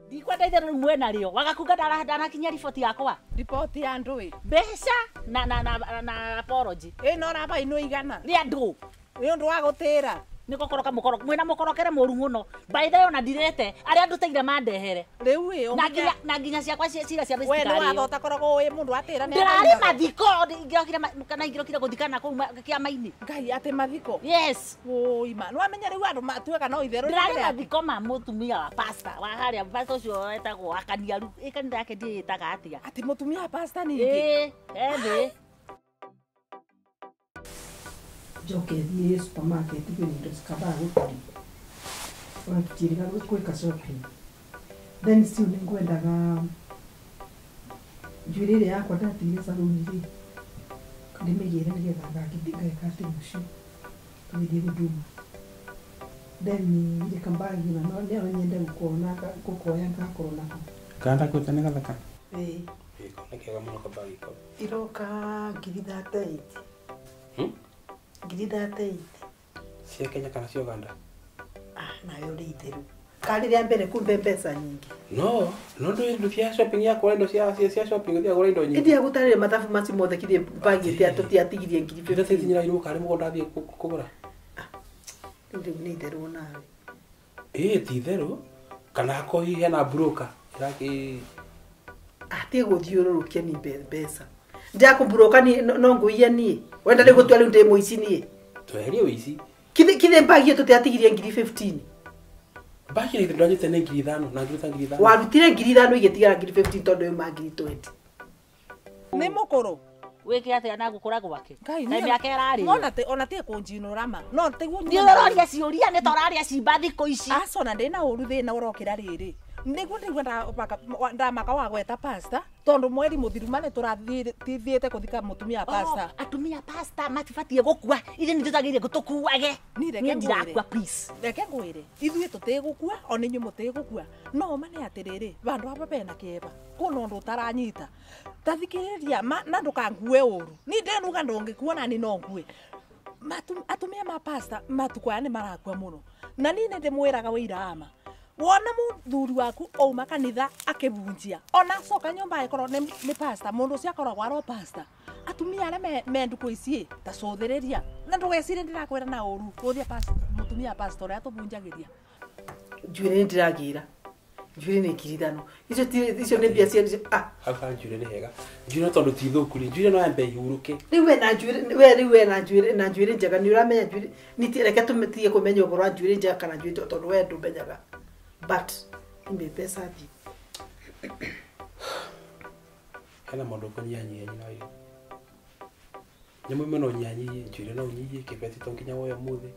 ndikwenda ithe riu mwena rio wagakunga ndanakinya riboti yakwa riboti ya ndui mbeca na apology no raba ino igana ria ndu ni undu wa gutira niko koroka mukoro mwena mukorokere moru muno by the way ona ndirete aria nduteire mandehere riu na nginya ciakwa cira cia we no wathota korogwo wi mundu atira ni ndirari mathiko ngirokire kana ngirokire guthikana kuu kiama-ini ngai ati mathiko yes ima no amenya riu andu matuika no itheru ndirari mathiko ma mutumia wa pastor wa haria pastor ucio etagwo akaniaru ikanitha yake ndiitaga atia ati mutumia wa pastor ningi ende joke thie supermarket kwina indo cikamba gukari wakitiriga gwika shopping then siu ni ngwendaga njuirire yakwa ndatigire saloni ri ndimigire nigetha ngagithika ati mucio ngithie guduma then ile kambagi na no leo nyende gukoya ngakorwo nako kanda kwitane gathaka iko kega muno kambagi ko iroka ngiri cia Kenya kana cia Uganda nayo ri itheru kari ria mbere kumbe mbeca nyingi no ndo cia shopping ya kwa ndo cia shopping thia gora indo nyingi ndia gutarire mathabu maci mothe kithie mbagite atiatigirie ngiri ndio tinyira iru kari mugonda thie kugura ndio ni itheru nawe ti itheru kana ko hena broker yake atie guthiururukia ni mbeca ndiakubroka ni no nguia ni wenda ni gutwa riu ndi muici ni tweherie wici kithe mbagio tutiatigirie ngiri 15 baki ni ndo nyite ngiri 5 na ngiri 5 warutire ngiri 5 igetigara ngiri 15 tondu yuma ngiri 20 ni mukuru wike atia na gukura gwake time yake arari ona tie kunjinura ma no tiguo ni uraria ciuria ni toraria cimba thiko ici acona ndina uru thina urokira riri niguo ndamaka wa gweta pasta tondu mweri muthiru mane turathiite kuthika mutumia pasta atumia pasta matibatie gukua ithe nĩ tũtagĩrĩire gũtũkuage niĩ ndirakua please reke ngwĩre ithuĩ tũtigũkua o nĩ inyuĩ mũtigũkua no mane atĩrĩrĩ vandũ ava bena kĩeba kũna ũndũ ũtaranyita tathikĩrĩria na ndũkangue ũru ni ndenuga ndũngĩkuona ni no ngue atumia ma pasta matukũ aya nĩ marakua mũno na niĩ nĩ ndĩmwĩraga wĩira ama wona mũthuri waku ouma kanitha akĩbunjia ona acoka nyũmba ĩkorwo nĩ pasta mũndũ ũcio akoragwo aro pasta atumia arĩa me ndukũ ici ta cũthĩrĩria na ndũgecirie ndĩrakwĩra na ũru gũthia mũtumia pasta ũrĩa tũbunjagĩria njuĩrĩ nĩ ndĩragĩra njuĩrĩ nĩ ngirithano icio nĩ mbia cia hau ha njuĩrĩ nĩ hega njuĩrĩ tondũ ti thũku rĩ njuĩrĩ no yambe ihurũke rĩu we na njuĩrĩ njega nĩ ũramenya njuĩrĩ nĩ reke tũmetige kũmenya ũhoro wa njuĩrĩ njega kana njuĩrĩ tondũ we ndũmenyaga but nimepesa thi hena mũndũ ũkũnyihanyihia nyina wairu nyamũ imwe no nyihanyihie njuĩrĩ no ũnyihie kĩbeti to nginya woya mũthĩ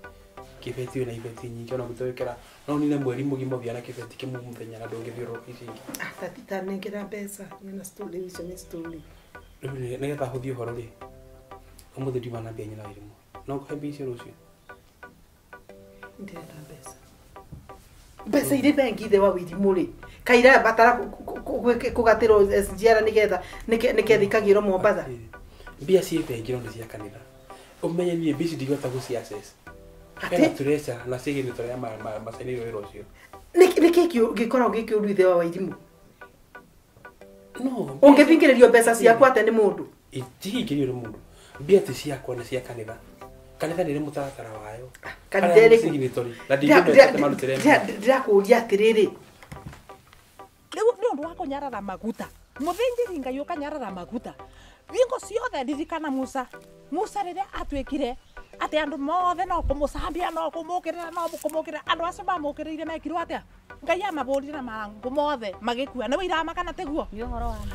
kĩbeti wĩna ibeti nyingĩ ona gũtewĩkĩra no nine mweri mũgima ũbia na kĩbeti kĩmwe mũthenya na ndũngĩthiũrũrũka ici ingĩ tatithanengera mbeca na story icio nĩ story rĩu nĩgetha hũthie ũhoro rĩ ũmũthĩ ndiuma na mbia nyina wairu no ngũhe mbia icio rũciũ ndirenda mbeca irĩ bengi ithe wa Wĩrimũ rĩ kaira batara kũgatĩrwo SGR nĩgetha ikagĩrwo Mombatha mbia ciĩ bengi no nĩ cia kanitha ũmenye niĩ mbia ici ndigũhota gũci-access hena tũreca na cigĩnĩ tũrĩa macainĩirwo wĩra ũcio nĩkĩ gĩkoragwo gĩkĩũru ithe wa Wĩrimũ ũngĩthingĩrĩrio mbeca ciaku atĩ nĩ mũndũ itihingĩrio nĩ mũndũ mbia ti ciakwa nĩ cia kanitha kanitha nĩ mũtaratara wayo kanitha ndirakũria atĩrĩrĩ rĩu nĩ ũndũ wa kũnyarara maguta mũthĩnjĩri Ngai ũkanyarara maguta hingo ciothe ndirikana Musa rĩrĩa atuĩkire atĩ andũ mothe no kũmũcambia no kũmũkĩrĩra andũ acio mamũkĩrĩire mekirwo atĩa Ngai amabũrire na marangũ mothe magĩkua nĩ wĩira makana teguo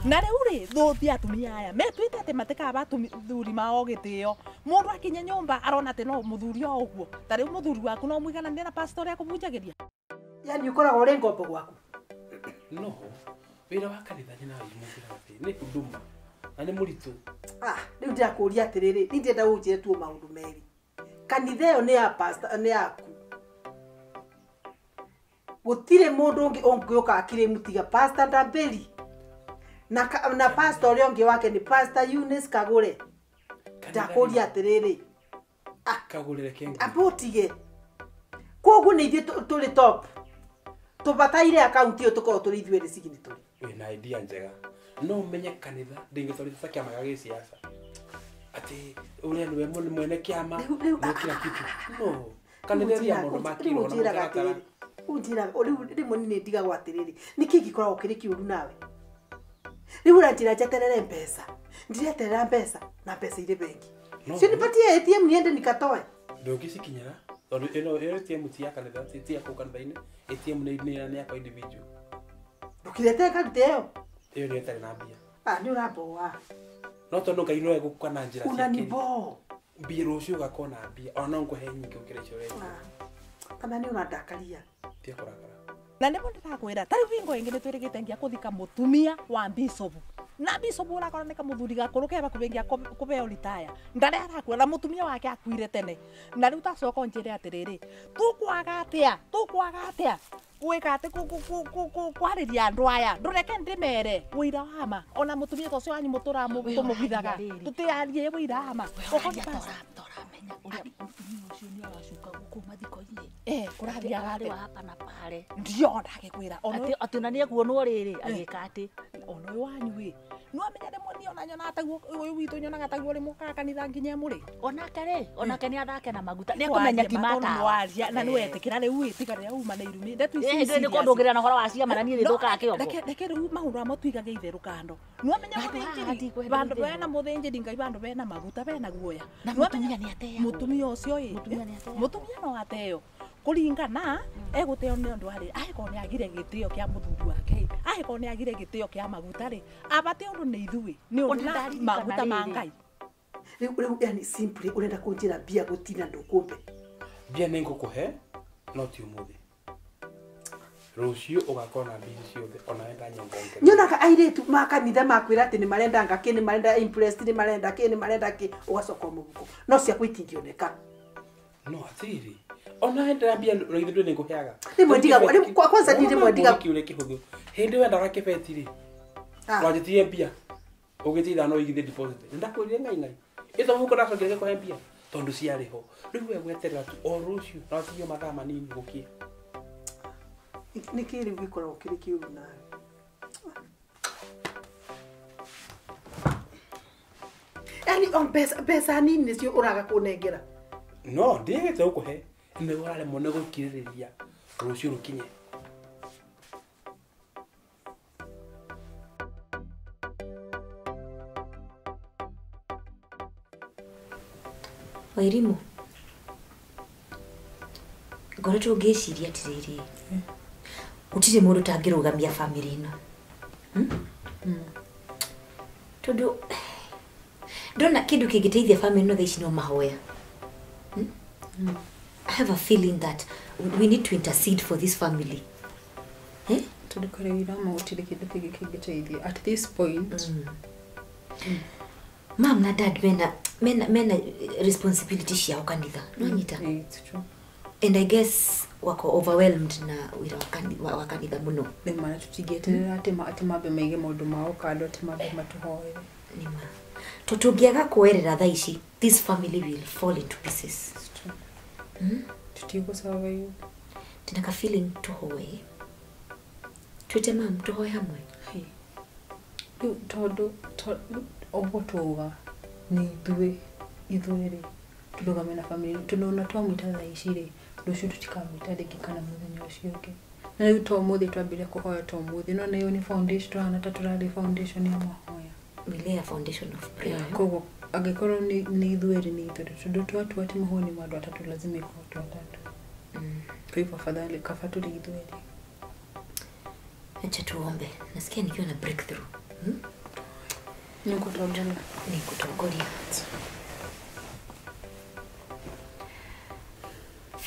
na rĩu rĩ thũthi atumia aya metuĩte atĩ matikaba athuri mao gĩtĩo mũndũ akinya nyũmba arona atĩ no mũthuri o ũguo ta rĩu mũthuri waku no mũigananie na pastor ũrĩa akũbunjagĩria yani ũkoragwo ũrĩ ngombo gwaku no wĩra wa kanitha nyina wĩmũkĩra nĩ huduma na nĩ mũritũ rĩu ndirakũria atĩrĩrĩ nĩ ndĩrenda ũnjĩre tuo maũndũ merĩ kanitha ĩyo nĩ ya pastor nĩ yaku gũtirĩ mũndũ ũngĩ ũngĩũka akĩrĩmũtiga pastor Ndambĩri na pastor ũrĩa ũngĩ wake nĩ pastor Eunice Kagũre ndakũria atĩrĩrĩ Kagũrĩre kengi abũtige koguo nĩ ithuĩ tũrĩ top tũbataire akaunti ĩyo tũkorwo tũrĩ ithuĩ erĩ cigi nĩ tũrĩ wĩna idea njega no ũmenye kanitha ndĩngĩtwarĩte ta kĩama gĩa gĩsiasa atĩ ũrĩa nĩwe mwene kĩama no kila kitu no kanitha ĩrĩa maũndũ makirwo na mũtaratara unjira rĩmwe nĩ ndigagwo atĩrĩrĩ nĩkĩ gĩkoragwo kĩrĩ kĩũru nawe rĩu ũranjĩra njeterere mbeca ndireterera mbeca na mbeca irĩ bengi cio nĩbatie ATM niende nikatoe ndũngĩcikinyĩra tondũ ĩno ATM ti ya kanitha ti ya kũu kanitha-inĩ ATM nĩ yakwa individual ndũkirete karute ĩyo nĩ ĩtarĩ na mbia nĩ ũramboa no tondũ Ngai no egũka na njĩra cia unanibo mbia rũciũ ũgakorwo na mbia ona no ngũhe nyingĩ gũkĩra icio rĩngĩ kana nĩ ũrandakaria tia kũrakara na nĩmo ndĩrakwĩra tarĩu hingo ĩngĩ nĩtwĩrĩgĩte ngia kũthika mũtumia wa bishop na bishop ũrakora nĩ kamũthuri gakũrũ keba kũbengia kũbeo retire ndarĩ arakwĩra mũtumia wake akuire tene na rĩu tacoka njĩre atĩrĩrĩ tũkwaga atĩa gwĩka atĩ kwarĩria andũ aya ndũreke ndĩmere wĩira wa ma ona mũtumia ta ũcio wanyu mũtũramũgithaga tũtĩarie wĩira wa ma toramenya ũrĩa mũtumia ũcio nĩ aracuka gũkũ mathiko-inĩ kũrathiaga wa hapa na pale ndio ndagĩkwĩra atĩ na nĩ ekuonwo rĩrĩ agĩka atĩ ona ũyũ wanyu wĩ no amenya rĩmwe niĩ ona nyona taguo ũyũ witũ nyonaga taguo rĩmwe ka kanitha nginya mũrĩ onake nĩ athake na maguta nĩ akũmenya kimatawa na nĩ wetĩkĩra rĩu wĩtiga rĩu uma na irumi nĩ kũndũngĩrĩra na ũhoro wa ciama na niĩ nĩthũkaga kĩongo reke rĩu maũndũ amwe tuigage itherũ kando no amenya mũthĩnjĩri bandũ bena mũthĩnjĩri Ngai bandũ bena maguta bena guoya na mũtumia nĩ ateo mũtumia ũcio mũtumia no ateo kũringana egũteo nĩ ũndũ arĩ agĩkorwo nĩ agire gĩtĩo kĩa mũthuri wake agĩkorwo nĩ agire gĩtĩo kĩa maguta rĩ abate ũndũ nĩ ithuĩ nĩ ũndũ na maguta ma Ngai rĩu yani simply ũrenda kũnjĩra mbia gũtina ndũkũmbe mbia nĩ ngũkũhe no ti ũmũthĩ Rũciũ ũgakorwo na mbiri ciothe ona wenda nyongo ngere. Nyonaga airĩtu makanitha makwĩra atĩ nĩ marenda ngakĩ, nĩ marenda impressed, nĩ marenda kĩ, nĩ marenda kĩ, ũgacoka mũhuko. No ciakwa itingĩoneka. No atiri. Ona wenda mbia rũithũ nĩ ngũheaga. Rĩmwe ndiga kwanza rĩmwe ndiga kiure kĩhũthũ. Hĩndĩ wendaga kĩbeti rĩ. Wanjĩtie mbia. Ũgĩtitha no igithie deposit. Ndakwĩrire ngai. Ĩto mũhuko ndacokire kũhe mbia. Tondũ ciarĩ ho. Rĩu we gweterera tu o rũciũ na ũtige mathaa manini gũkĩa. Nĩ kĩ rĩu gĩkoragwo kĩrĩ kĩũru nawe? Yaani on pesa nini nĩcio ũraga kũnengera? No, ndĩgĩte gũkũhe. Nĩ ũraremwo nĩ gũkirĩrĩria rũciũ rũkinye. Wairimu, ngoretwo ngĩciria atĩrĩrĩ, gũtirĩ mũndũ tangĩrũgamia bamĩrĩ ĩno. Tondũ ndona kĩndũ kĩngĩteithia bamĩrĩ ĩno thaa ici no mahoya. I have a feeling that we need to intercede for this family. Tondũ kare irama gũtirĩ kĩndũ kĩngĩ kĩngĩteithia at this point. Mom na dad mena responsibility ciao kanitha. No nyita. It's true. And I guess wako overwhelmed na wira wa kanitha muno. Nĩ mana tũtingĩeterera atĩ mambe maige maũndũ mao kando atĩ mambe matuhoere. Nĩma. Tũngĩaga kuerera thaa ici, this family will fall into pieces. It's true. Tutigũsurvive. Ndina ka feeling tuhoe. Twite mam tuhoe hamwe. Rĩu tondũ ũguo tuuga nĩ ithuĩ rĩ tũrũgame na family tũnona twamwĩta thaa ici rĩ rũciũ tũtikamwĩta rĩngĩ kana mũthenya ũcio ũngĩ. Na rĩu to mũthĩ twambire kũhoya to mũthĩ no nayo nĩ foundation tũhana ta tũrarĩ foundation ya mahoya. We lay a foundation of prayer. Koguo angĩkorwo nĩ ithuĩ rĩ nĩ ithuĩ tondũ twatu ati mahoni mandu atatu lazima iko watu watatu. Kwa hivyo afadhali kafa tuli ithuĩ rĩ. Acha tuombe. Nasikia nikiwa na breakthrough. Nikutongoria.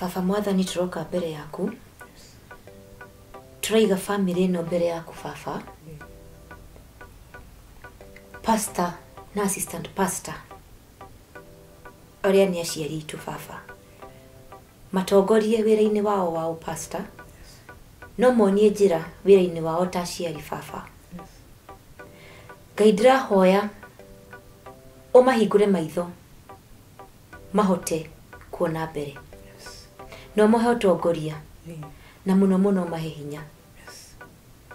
Baba Mwathani turoka mbere yaku. Turaiga family ĩno mbere yaku baba. Pastor na assistant pastor. Arĩa nĩ aciari tu baba. Matongorie wĩra-inĩ wao wa pastor. No monie njĩra wĩra-inĩ wao ta aciari baba. Ngai ndĩrahoya ũmahingũre maitho mahote kuona mbere. No mohe ũtongoria na mũno mũno mahe hinya.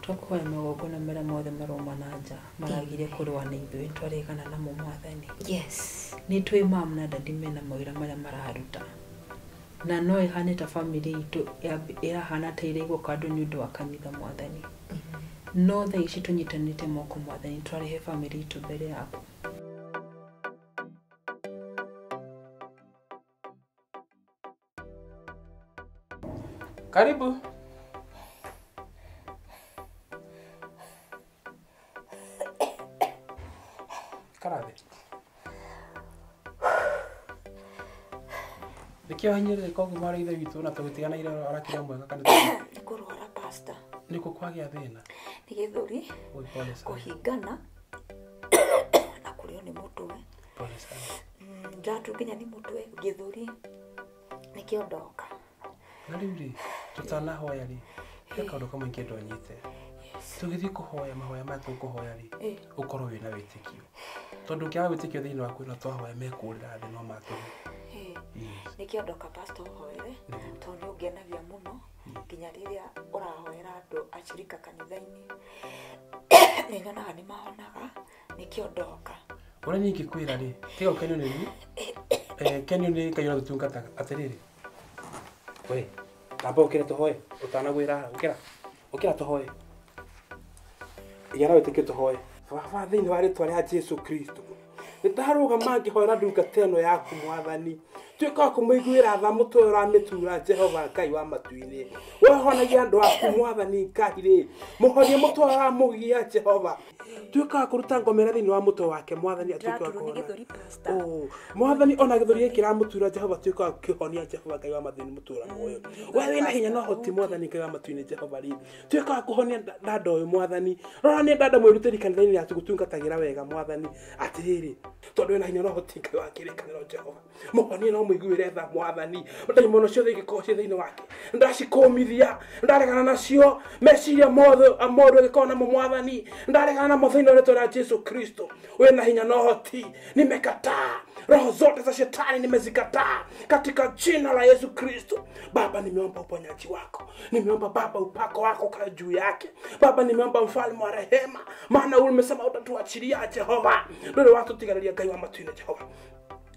Twakuhoya magongona marĩa mothe maroma na nja maragire kũrũa na ithuĩ twarĩgana namo Mwathani. Yes. Nĩ twĩ mam na dadi mena mawĩra marĩa mararuta. Na no ĩhane ta family itũ ĩrahana ta ĩrĩ gũkandwo nĩ ũndũ wa kanitha Mwathani. No thaa ici tũnyitanĩte moko Mwathani twarehe family itũ mbere yaku. Karibu. Karabe. Nikio hanyere ko kumara ithe witũ na tũgĩtigana ira arakira mwega kanitha. Nĩkũrwara pastor. Nĩkũ kwagĩa thĩna? Nĩ gĩthũri. Oi pole sana. Kũhingana na kũrĩo nĩ mũtwe. Pole sana. Njatu nginya nĩ mũtwe gĩthũri. Nĩkĩo ndoka. Na rĩu rĩ tutanahoya rĩ he kaũndũ kamwe ingĩndonyite. Tũgĩthiĩ kũhoya mahoya maya tũkũhoya rĩ ũkorwo wĩna wĩtĩkio. Tondũ ũngĩaga wĩtĩkio thĩinĩ waku no twahoya mekũrĩra thĩ no matũhe. Nĩkĩo ndoka pastor hoere tondũ nĩ ũngenagia mũno nginya rĩrĩa ũrahoera andũ acirika kanitha-inĩ. Nĩ nyonaga nĩ mahonaga nĩkĩo ndoka. Ũrĩa ningĩ kwĩra rĩ tiga ũkenio nĩ niĩ. Kenio nĩ kaiyũra tũtungataga atĩrĩrĩ. We, tamba ũkĩre tũhoe ũtanagwĩra ũkĩra tũhoe. Igana wĩtĩkio tũhoe. Baba thĩinĩ wa rĩtwa rĩa Jesũ Kristo nĩndarũgama ngĩhoera ndungata ĩno yaku Mwathani, tuĩka wa kũmũiguĩra tha mũtwe ũramĩtura Jehova Ngai wa matu-inĩ, wehonagia andũ aku Mwathani Ngai-rĩ, mũhonie mũtwe ũramũgia Jehova, tuĩka wa kũruta ngomera thĩinĩ wa mũtwe wake Mwathani, atuĩke wa kuhona. Mwathani ona gĩthũri gĩkĩ kĩramũtura Jehova, tuĩka wa gũkĩhonia Jehova Ngai wa mathĩni mũtũra muoyo, we wĩna hinya na ũhoti Mwathani Ngai wa matu-inĩ Jehova-rĩ, tuĩka wa kũhonia ndanda ũyũ Mwathani, rora nĩ ndanda mwĩrutĩri kanitha-inĩ yatu gũtungatagĩra wega Mwathani, atĩrĩrĩ tondũ wĩna hinya na ũhoti Ngai wa kĩrĩkanĩro Jehova, mũhonie na ũmũiguĩre tha Mwathani, ndaimono ciothe ingĩkorwo ciĩ thĩinĩ wake ndacikũmithia, ndaregana nacio meciria mothe angĩkorwo namo Mwathani, ndaregana namo thĩinĩ wa rĩĩtwa rĩa Jesu Kristo, wĩna hinya na ũhoti, nimekataa roho zote za shetani, nimezikataa katika jina la Yesu Kristo. Baba, nimeomba uponyaji wako, nimeomba Baba upako wako kwa juu yake Baba, nimeomba mfalme wa rehema, maana umesema utatuachilia Jehova, ndio watu tigaria Ngai wa matu-inĩ Jehova,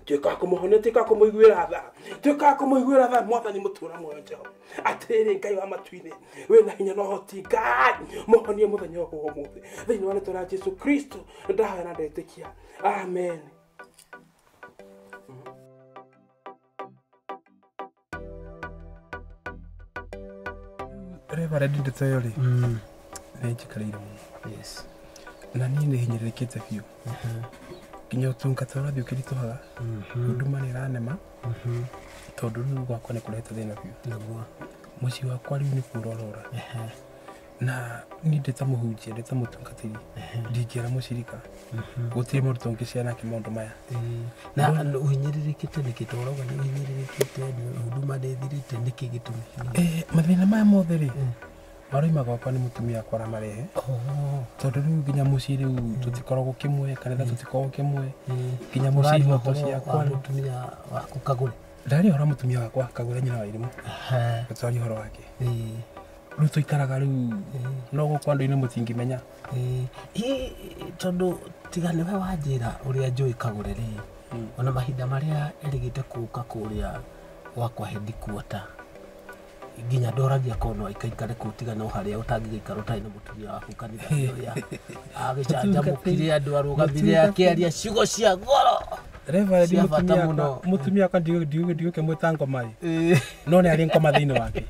tuĩka wa kũmũhonia, tuĩka wa kũmũiguĩra tha, tuĩka wa kũmũiguĩra tha Mwathani mũtũra muoyo Jehova, atĩrĩrĩ Ngai wa matu-inĩ, wĩna hinya na ũhoti Ngai, mũhonie mũthenya ũyũ ũmũthĩ thĩinĩ wa rĩĩtwa rĩa Jesu Kristo, ndahoya na ndetĩkia, amen. Reverend Ndotoyori nĩnjikarĩire mũno. Yes. Na niĩ nĩhinyĩrĩrĩkĩte biũ. Nginya ũtungata ũrathiĩ ũkĩritũhaga, huduma nĩĩranema, tondũ rĩu gwakwa nĩkũrehete thĩna biũ. Mũciĩ wakwa rĩu nĩ kũrorora. Na niĩ ndĩ ta mũhunjia, ndĩ ta mũtungatĩri, ndingĩra mũcirika, gũtirĩ mũndũ tũngĩciara nake maũndũ maya. Na ũhinyĩrĩrĩkĩte nĩkĩ? Tũrauga nĩ ũhinyĩrĩrĩkĩte, huduma ndĩthirĩte, nĩkĩ gĩtũmi? Mathĩna maya mothe rĩ, maroima gwakwa nĩ mũtumia akwa aramarehe, tondũ rĩu nginya mũciĩ rĩu tũtikoragwo kĩmwe, kanitha tũtikoragwo kĩmwe, nginya mũciĩ ihoto ciakwa. Mũtumia waku Kagũre? Ndarĩ ũhoro mũtumia wakwa Kagũre, nyina wa Irimũ, gũtwarĩ ũhoro wake. Rĩu tũikaraga rĩu no gũkũ andũ-inĩ mũtingĩmenya. Tondũ tiga nĩwe wanjĩra ũrĩa njũĩ Kagũre rĩ, ona mahinda marĩa erĩgĩte kũũka kũrĩa gwakwa headquarter, nginya ndoragia korwo no ikaikare kũu tiga no harĩa ũtangĩgĩikara ũtarĩ na mũtumia waku kanitha ũrĩa agĩcanjamũkire andũ arũgamire akĩaria ciugo cia goro. Reverend mũtumia akwa ndigũke mwĩta ngoma, no nĩ arĩ ngoma thĩinĩ wake.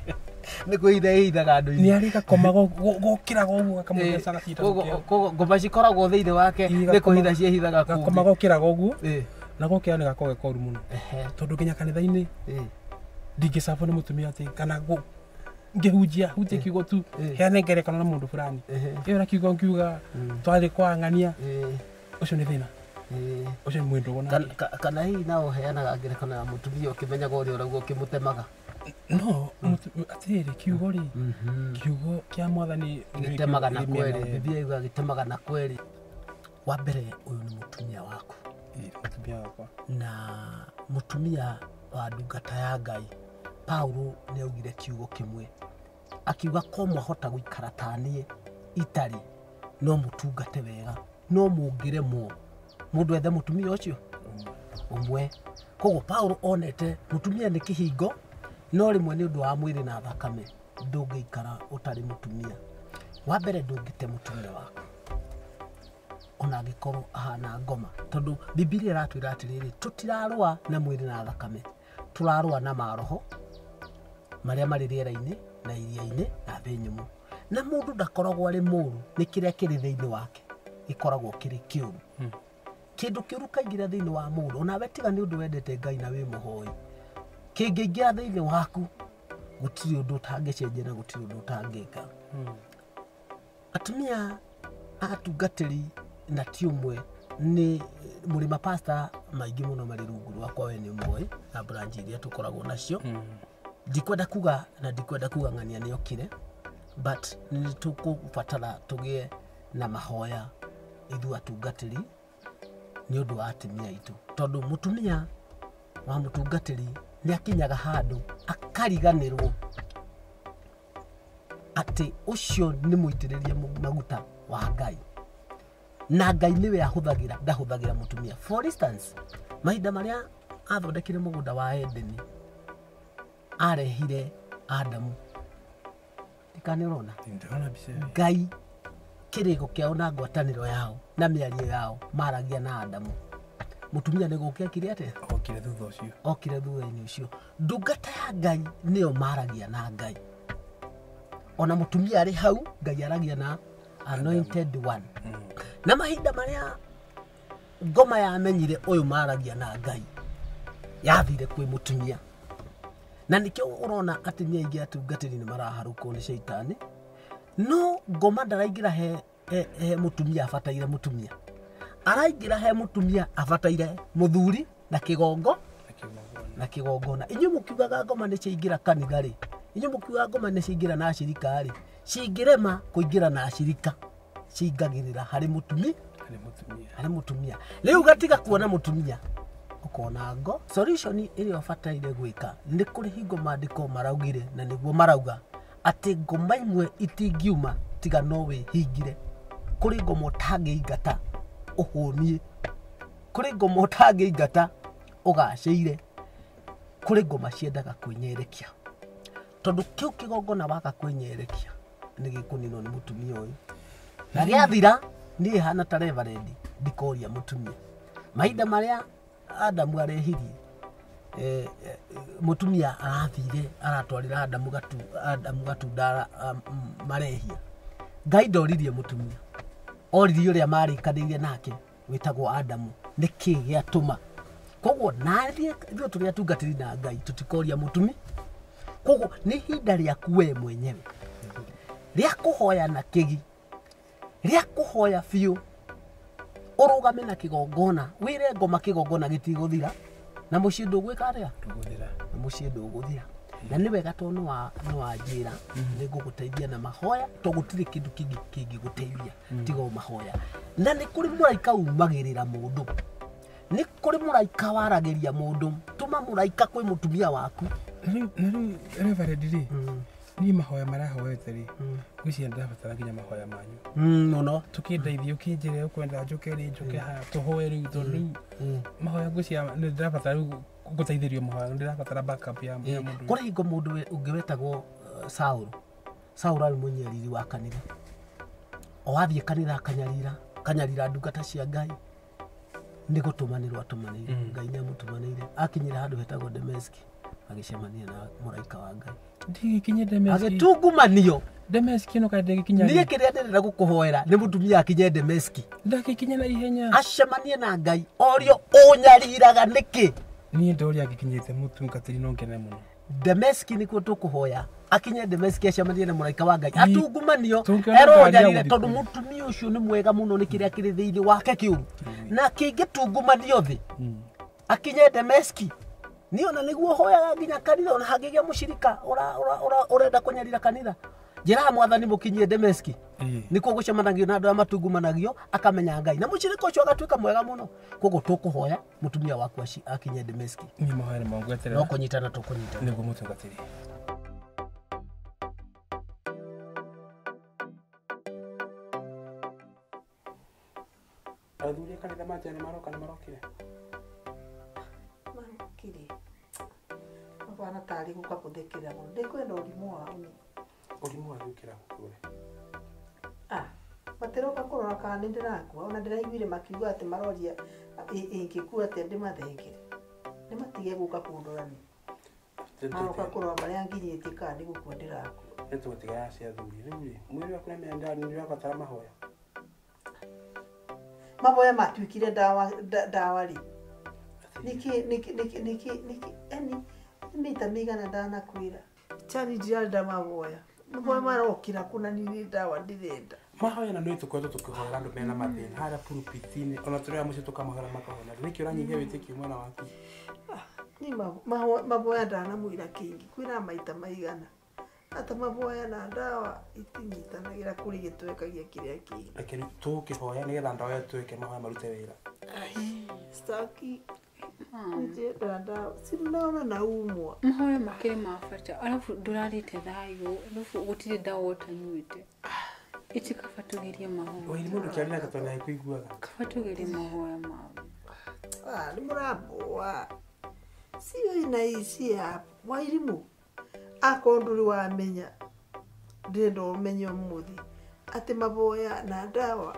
Nĩ kwĩhithaga andũ-inĩ. Nĩ arĩ gakoma gokĩraga ũguo gakamũthecaga cindano. Ngoma cikoragwo thĩinĩ wake, nĩ kũhitha ciĩhithaga kũu. Gakoma gokĩraga ũguo, na gokĩra nĩ gakoragwo gekoru mũno, tondũ nginya kanitha-inĩ ndingĩcabwo nĩ mũtumia atĩ kana ngĩhunjia kiugo tu heane ngerekano na mũndũ fulani, ĩyo na kiugo ngiuga twarĩ kwa ng'ania, ũcio nĩ thĩna, ũcio nĩ mwĩndũ wona. Kana hihi nao heanaga ngerekano ya mũtumia ũkĩmenyaga ũrĩa ũrauga ũkĩmũtemaga? No, atĩrĩrĩ kiugo rĩ, kiugo kĩa Mwathani gĩtemaga na kweri, Biblia yuga gĩtemaga na kweri. Wa mbere ũyũ nĩ mũtumia waku, mũtumia wakwa, na mũtumia wa ndungata ya Ngai Paulo nĩ augire kiugo kĩmwe, akiuga ko mwahota gũikara ta niĩ itarĩ no mũtungate wega, no mũngĩremwo mũndũ ethe mũtumia ũcio ũmwe. Koguo Paulo onete mũtumia nĩ kĩhingo, no rĩmwe nĩ ũndũ wa mwĩrĩ na thakame ndũngĩikara ũtarĩ mũtumia. Wa mbere ndũngĩte mũtumia waku ona angĩkorwo ahana ngoma, tondũ Biblia ĩratwĩra atĩrĩrĩ, tũtirarũa na mwĩrĩ na thakame, tũrarũa na maroho marĩa marĩ rĩera-inĩ na iria-inĩ na thĩ nyũmũ. Na mũndũ ndakoragwo arĩ mũũru, nĩ kĩrĩa kĩrĩ thĩinĩ wake gĩkoragwo kĩrĩ kĩũru. Kĩndũ kĩũru kaingĩra thĩinĩ wa mũndũ, onawe tiga nĩ ũndũ wendete Ngai na wĩ mũhoi, kĩngĩingĩra thĩinĩ waku gũtirĩ ũndũ ũtangĩcenjia na gũtirĩ ũndũ ũtangĩka. Atumia atungatĩri na ti ũmwe, nĩ mũrĩ mapasta maingĩ mũno marĩ rungu rwakwa, we nĩ ũmwe na branch iria tũkoragwo nacio. Ndikwenda kuga na ndikwenda kuga ng'ania nĩ okire, but nĩ tũkũbatara tũgĩe na mahoya ithuĩ atungatĩri nĩ ũndũ wa atumia aitũ, tondũ mũtumia wa mũtungatĩri nĩ akinyaga handũ akariganĩrwo atĩ ũcio nĩ mũitĩrĩria maguta wa Ngai, na Ngai nĩwe ahũthagĩra, ndahũthagĩra mũtumia. For instance, mahinda marĩa athondekire mũgũnda wa Edeni, arehire Adamu, ndikanĩ ũrona Ngai kĩrĩgo kĩao na ngwatanĩro yao na mĩario yao maragia na Adamu, mutumia nĩ gũkĩa kire atĩa okire thutha ũcio okire thutha-inĩ ũcio ndungata ya Ngai nĩyo maragia na Ngai ona mutumia arĩ hau Ngai aragia na anointed one na mahinda marĩa ngoma yamenyire ũyũ maragia na Ngai yathire kwĩ mutumia na nikio urona atĩ nĩ aingĩ atungatĩri nĩ maraharũkwo nĩ shaitani no ngoma ndaraingĩra he mutumia abataire mutumia araingĩra he mutumia abataire muthuri na kĩgongo na kĩgongona inyuĩ mũkiugaga ngoma nĩ ciaingĩra kanitha rĩ inyuĩ mũkiugaga ngoma nĩ ciaingĩra na acirika rĩ cingĩrema kũingĩra na acirika cingagĩrĩra harĩ mutumia rĩu gatiga kuona mutumia ukona ngo solution ĩrĩa ũbataire gwĩka nĩ kũrĩ hingo maandĩko maraugire na nĩguo marauga atĩ ngoma imwe itingiuma tiga no wĩhingire kũrĩ ngoma ũtangĩingata ũhũnie kũrĩ ngoma ũtangĩingata ũgacĩire kũrĩ ngoma ciendaga kwĩnyerekia tondũ kĩu kĩgongona waka kwĩnyerekia nĩ gĩkũninwo nĩ mutumia ũyũ na gĩathira niĩ hana ta reverend ndikoria mutumia mahinda marĩa Adamu arehirie mutumia arathire aratwarira Adamu gatunda marehia Ngai ndoririe mutumia oririe ũrĩa marĩkanĩire nake wĩtagwo Adamu nĩkĩ gĩatũma koguo nathie ithuĩ tũrĩa tungatĩri na Ngai tũtikoria mutumia koguo nĩ hinda rĩaku we mwenyewe rĩa kũhoya na kĩgi rĩa kũhoya biũ urugame na kĩgongona wĩre ngoma kĩgongona gĩtigũthira na mũciĩ ndũgwĩka atĩa na mũciĩ ndũgũthira na nĩ wega tondũ nĩ wanjĩra nĩ ngũgũteithia na mahoya to gũtirĩ kĩndũ kĩngĩ kĩngĩgũteithia tiga o mahoya na nĩ kũrĩ mũraika umagĩrĩra mũndũ nĩ kũrĩ mũraika waragĩria mũndũ tuma mũraika kwĩ mutumia waku rĩu reverend rĩ ni mahoya marahoete rĩ gwĩciria ndĩrabatara nginya mahoya manyu no tũkĩndeithia ũkĩnjĩre ũkwenda njoke rĩ njoke haya tũhoe rĩu tondũ rĩu mahoya gwĩciria nĩ ndĩrabatara gũteithĩrio mahoya ndĩrabatara backup ya mũndũ kũrĩ hingo mũndũ ũngĩ wetagwo Saul arĩ mũnyariri wa kanitha o wathiĩ kanitha akanyarira ndungata cia Ngai nĩ gũtũmanĩrwo atũmanĩire Ngai nĩ amũtũmanĩire akinyira handũ hetagwo Dameski agĩcemania na mũraika wa Ngai ndigikinye Dameski agĩtungumanio Dameski no kaende gikinya niĩ kĩrĩa ndĩrenda gũkũhoera nĩ mutumia akinye Dameski ndakikinya na ihenya acemanie na Ngai orio ũnyariraga nĩkĩ niĩ ndoria agikinyĩte mũtungatĩri no ngene mũno Dameski nĩkuo tũkũhoya akinye Dameski acemanie na mũraika wa Ngai atungumanio eronyarire tondũ mutumia ũcio nĩ mwega mũno nĩ kĩrĩa kĩrĩ thĩinĩ wake kĩũru na kĩngĩtungumanio thĩ akinye Dameski ni ona nĩguo hoyaga nginya kanitha ona hangĩgĩa mũcirika ũrenda kũnyarira kanitha njĩra mwathani mũkinyie Dameski nĩkuo gũcemanagio na andũ arĩa matungumanagio akamenya Ngai na mũcirika ũcio agatuĩka mwega mũno koguo tũkũhoya mutumia waku akinye Dameski ni mahoya nĩ mangweterera no kũnyitana tũkũnyitana nĩguo mũtungatĩri athuri kanitha matene maroka nĩ marokire kiri mabana tari guka kuthekera ngo ndikwenda ũrimũ wao ni ũrimũ wa gũkira kũre materoka kurora kana nĩ ndĩrakua ona ndĩraiguire makiuga atĩ maroria ingĩkua atĩ ndĩmathengere nĩ matige guka kundorani maroka kurora marĩa nginyĩtie kana nĩ gũkua ndĩrakua nĩ tũgũtiga ya cia athuri rĩu mwĩrĩ waku nĩ menda nĩ ndĩrabatara mahoya matuĩkire ndawa rĩ niki eni mita migana ndanakwira chani ndirenda mahoya mahoya marokira kuna nini ndawa ndirenda mahoya na nĩ tũkoretwo tũkĩhoera andũ mena mathĩna harĩa pulpit-inĩ ona tũrĩa mũciĩ tũkamahora makahona nĩkĩ ũranyihia wĩtĩkio mwena waku ni mahoya ndanamwĩra kĩngĩ kwĩna maita maigana ata mahoya na ndawa itinyitanagĩra kũrĩ gĩtwekagia kĩrĩa kĩngĩ lakini tũkĩhoya nĩgetha ndawa ĩyo twĩke mahoya marute wĩra staki ndawa sinaona naumwa mahoya makĩrĩ ma bata alafu ndũrarĩte thayũ alafu gũtirĩ ndawa ũtanyuĩte itikaba tũgerie mahoya oyi mũndũ kĩarĩra katona ĩkũiguaga kaba tũgerie mahoya mao nĩ mũramboa sio ina isi hapo Wairimu akorwo ndũrĩ wamenya ndĩrenda ũmenye ũmũthĩ atĩ mahoya na ndawa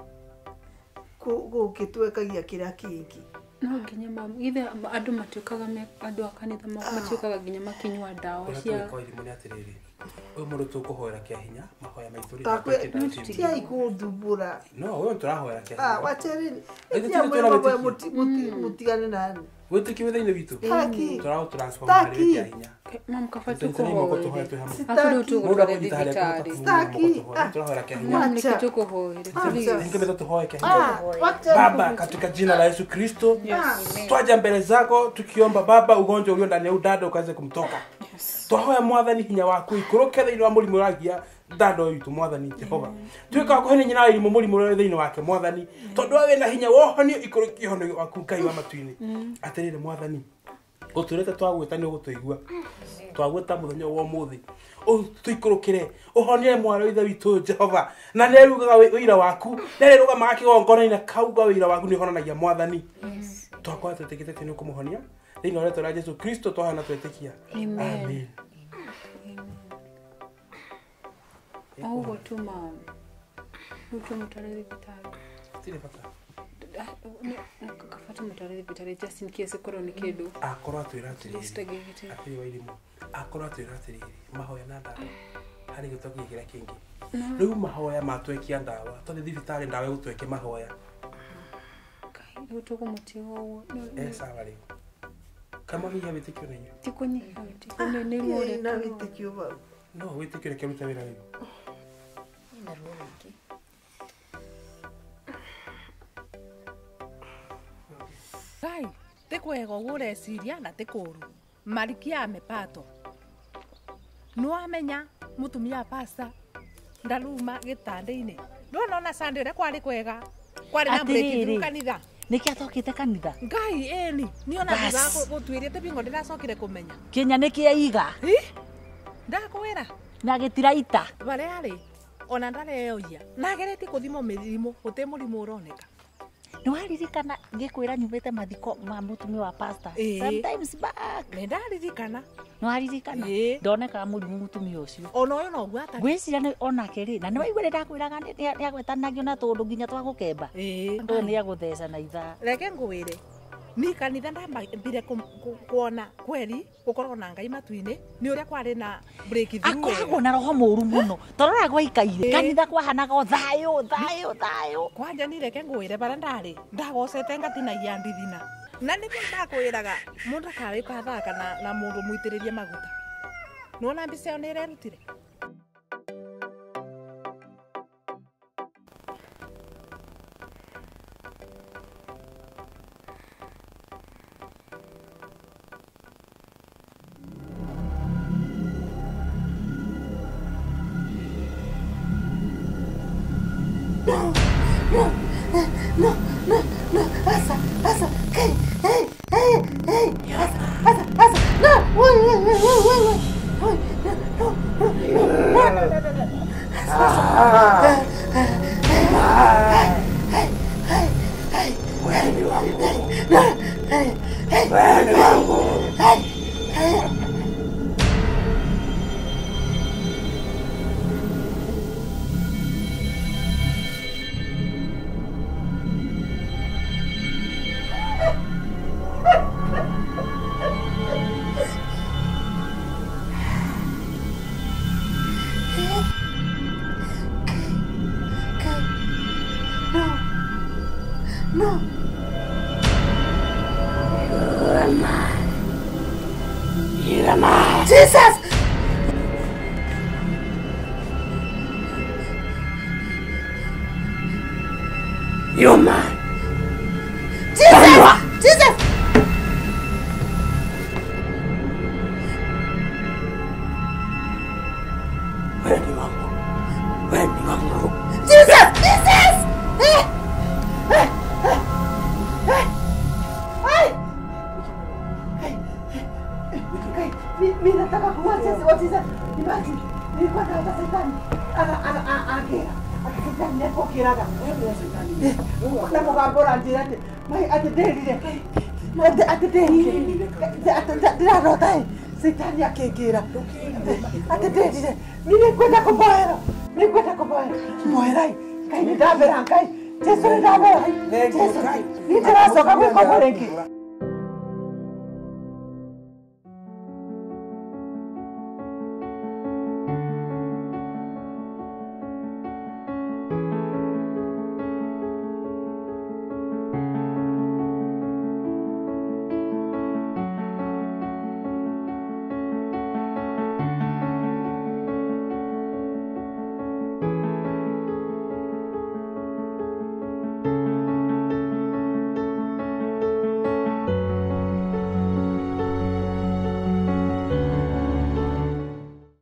gũkĩtwekagia kĩrĩa kĩngĩ no nginya mam ithe andu matuikaga andu a kanitha matuikaga nginya makinywa ndawa cia kwa ilimu ni atiriri uyu mundu tukuhoera kia hinya mahoya maitu tia ikuthumbura no uyu turahoera kia hinya wacherini tia mwe mutigane nani witiki withaini witu turao transform hari kia hinya mam kafatu kuhoera akuru tugutware thibitari turahoera kia hinya mam nikitukuhoera ningependa tuhoe kia hinya Baba katika jina la Yesu Kristo twaja mbele zako tukiomba Baba ugonjwa ulio ndani ya udada ukaanze kumtoka twahoya mwathani hinya waku ikuruke thiini wa murimu ragia dada witu mwathani Jehova twika ko hene nyina irimu murimu uri thiini wake mwathani tondu we na hinya wohonio ikuruki hono waku Ngai wa matuini atirire mwathani uturete twagwita ni ugutuigua twagwita muthenya wa muthi tuikurukire uhonire mwaro ithe witu Jehova na nerugaga wira waku neruga makigongona-ini kauga wira waku ni honanagia mwathani twakwa twetikite ni ukumuhonia thiini wa rĩĩtwa rĩa Jesu Kristo twahana twetikia amen augo tu mam utu mutare thibitari tire bata kafatu mutare thibitari just in case korwo ni kindu akorwo atwira atiri stagigite atiri wa irimu akorwo atwira atiri mahoya na ndawa hari gitoki gira kingi riu mahoya matwekia ndawa tondu thibitari ndawa gutweke mahoya kai utu kumutiwa sawa riu kama hiya witikio nenyu tikunyiha witikio ni ngore na witikio baba no witikio reke ruta wira riu ina ruki Kai, tikwega ureciria na tikuru. Marikia amepato. Nuamenya mutumia pasta ndaruma gitande-ini. Ndona Sunday ria kwari kwega. Kwari na break kanitha. Niki atokite kanitha. Ngai eni, niona ndiga gutwirite bingo ndiracokire kumenya. Kinya niki aiga. Ndakwira. Na gitiraita. Bare ari. Ona ndareoia. Nagereti kuthimo mirimu, guti murimu uroneka. Nĩwaririkana ngĩkwĩra nyumĩte mathiko ma mũtumia wa pastor sometimes back nĩndaririkana nĩwaririkana ndonekaga mũrimũ mũtumia ũcio ona ũyũ no gwata gwĩciria onake rĩ na nĩwaigua nĩndakwĩraga nĩagwetanagio na tũndũ nginya twagũkemba ũyũ nĩagũtheca na ithaa reke ngwĩre ni kanitha ndambire kuona kweli gukorwo na Ngai matu-ini ni uria kwari na break through akoragwo na roho mũru mũno torora gwaikaire kanitha kwahanaga thayo kwanja ni reke ngwĩre bara ndari ndagocete ngatinagia ndithina na nĩguo ndakwĩraga mũndũ akarĩ kathaka na mũndũ mũitĩrĩrie maguta nona mbica ĩyo nĩ ĩrerutire No, Asa, hey, Asa, no, wait, No. You're mine. Jesus! You're mine. Jesus! Jesus! Mimi nataka kuacha siwatiza ibaki. Nilikuwa na shetani. Shetani yako kiraga. Na mugambora ndirate. Mai atedelire. Atedelire. Shetani akekera. Atedelire. Nilikwenda kuboera. Moerai. Kai ndabera kai. Jesu ndabe. Jesu. Nitarasoka gwikoma rĩngĩ.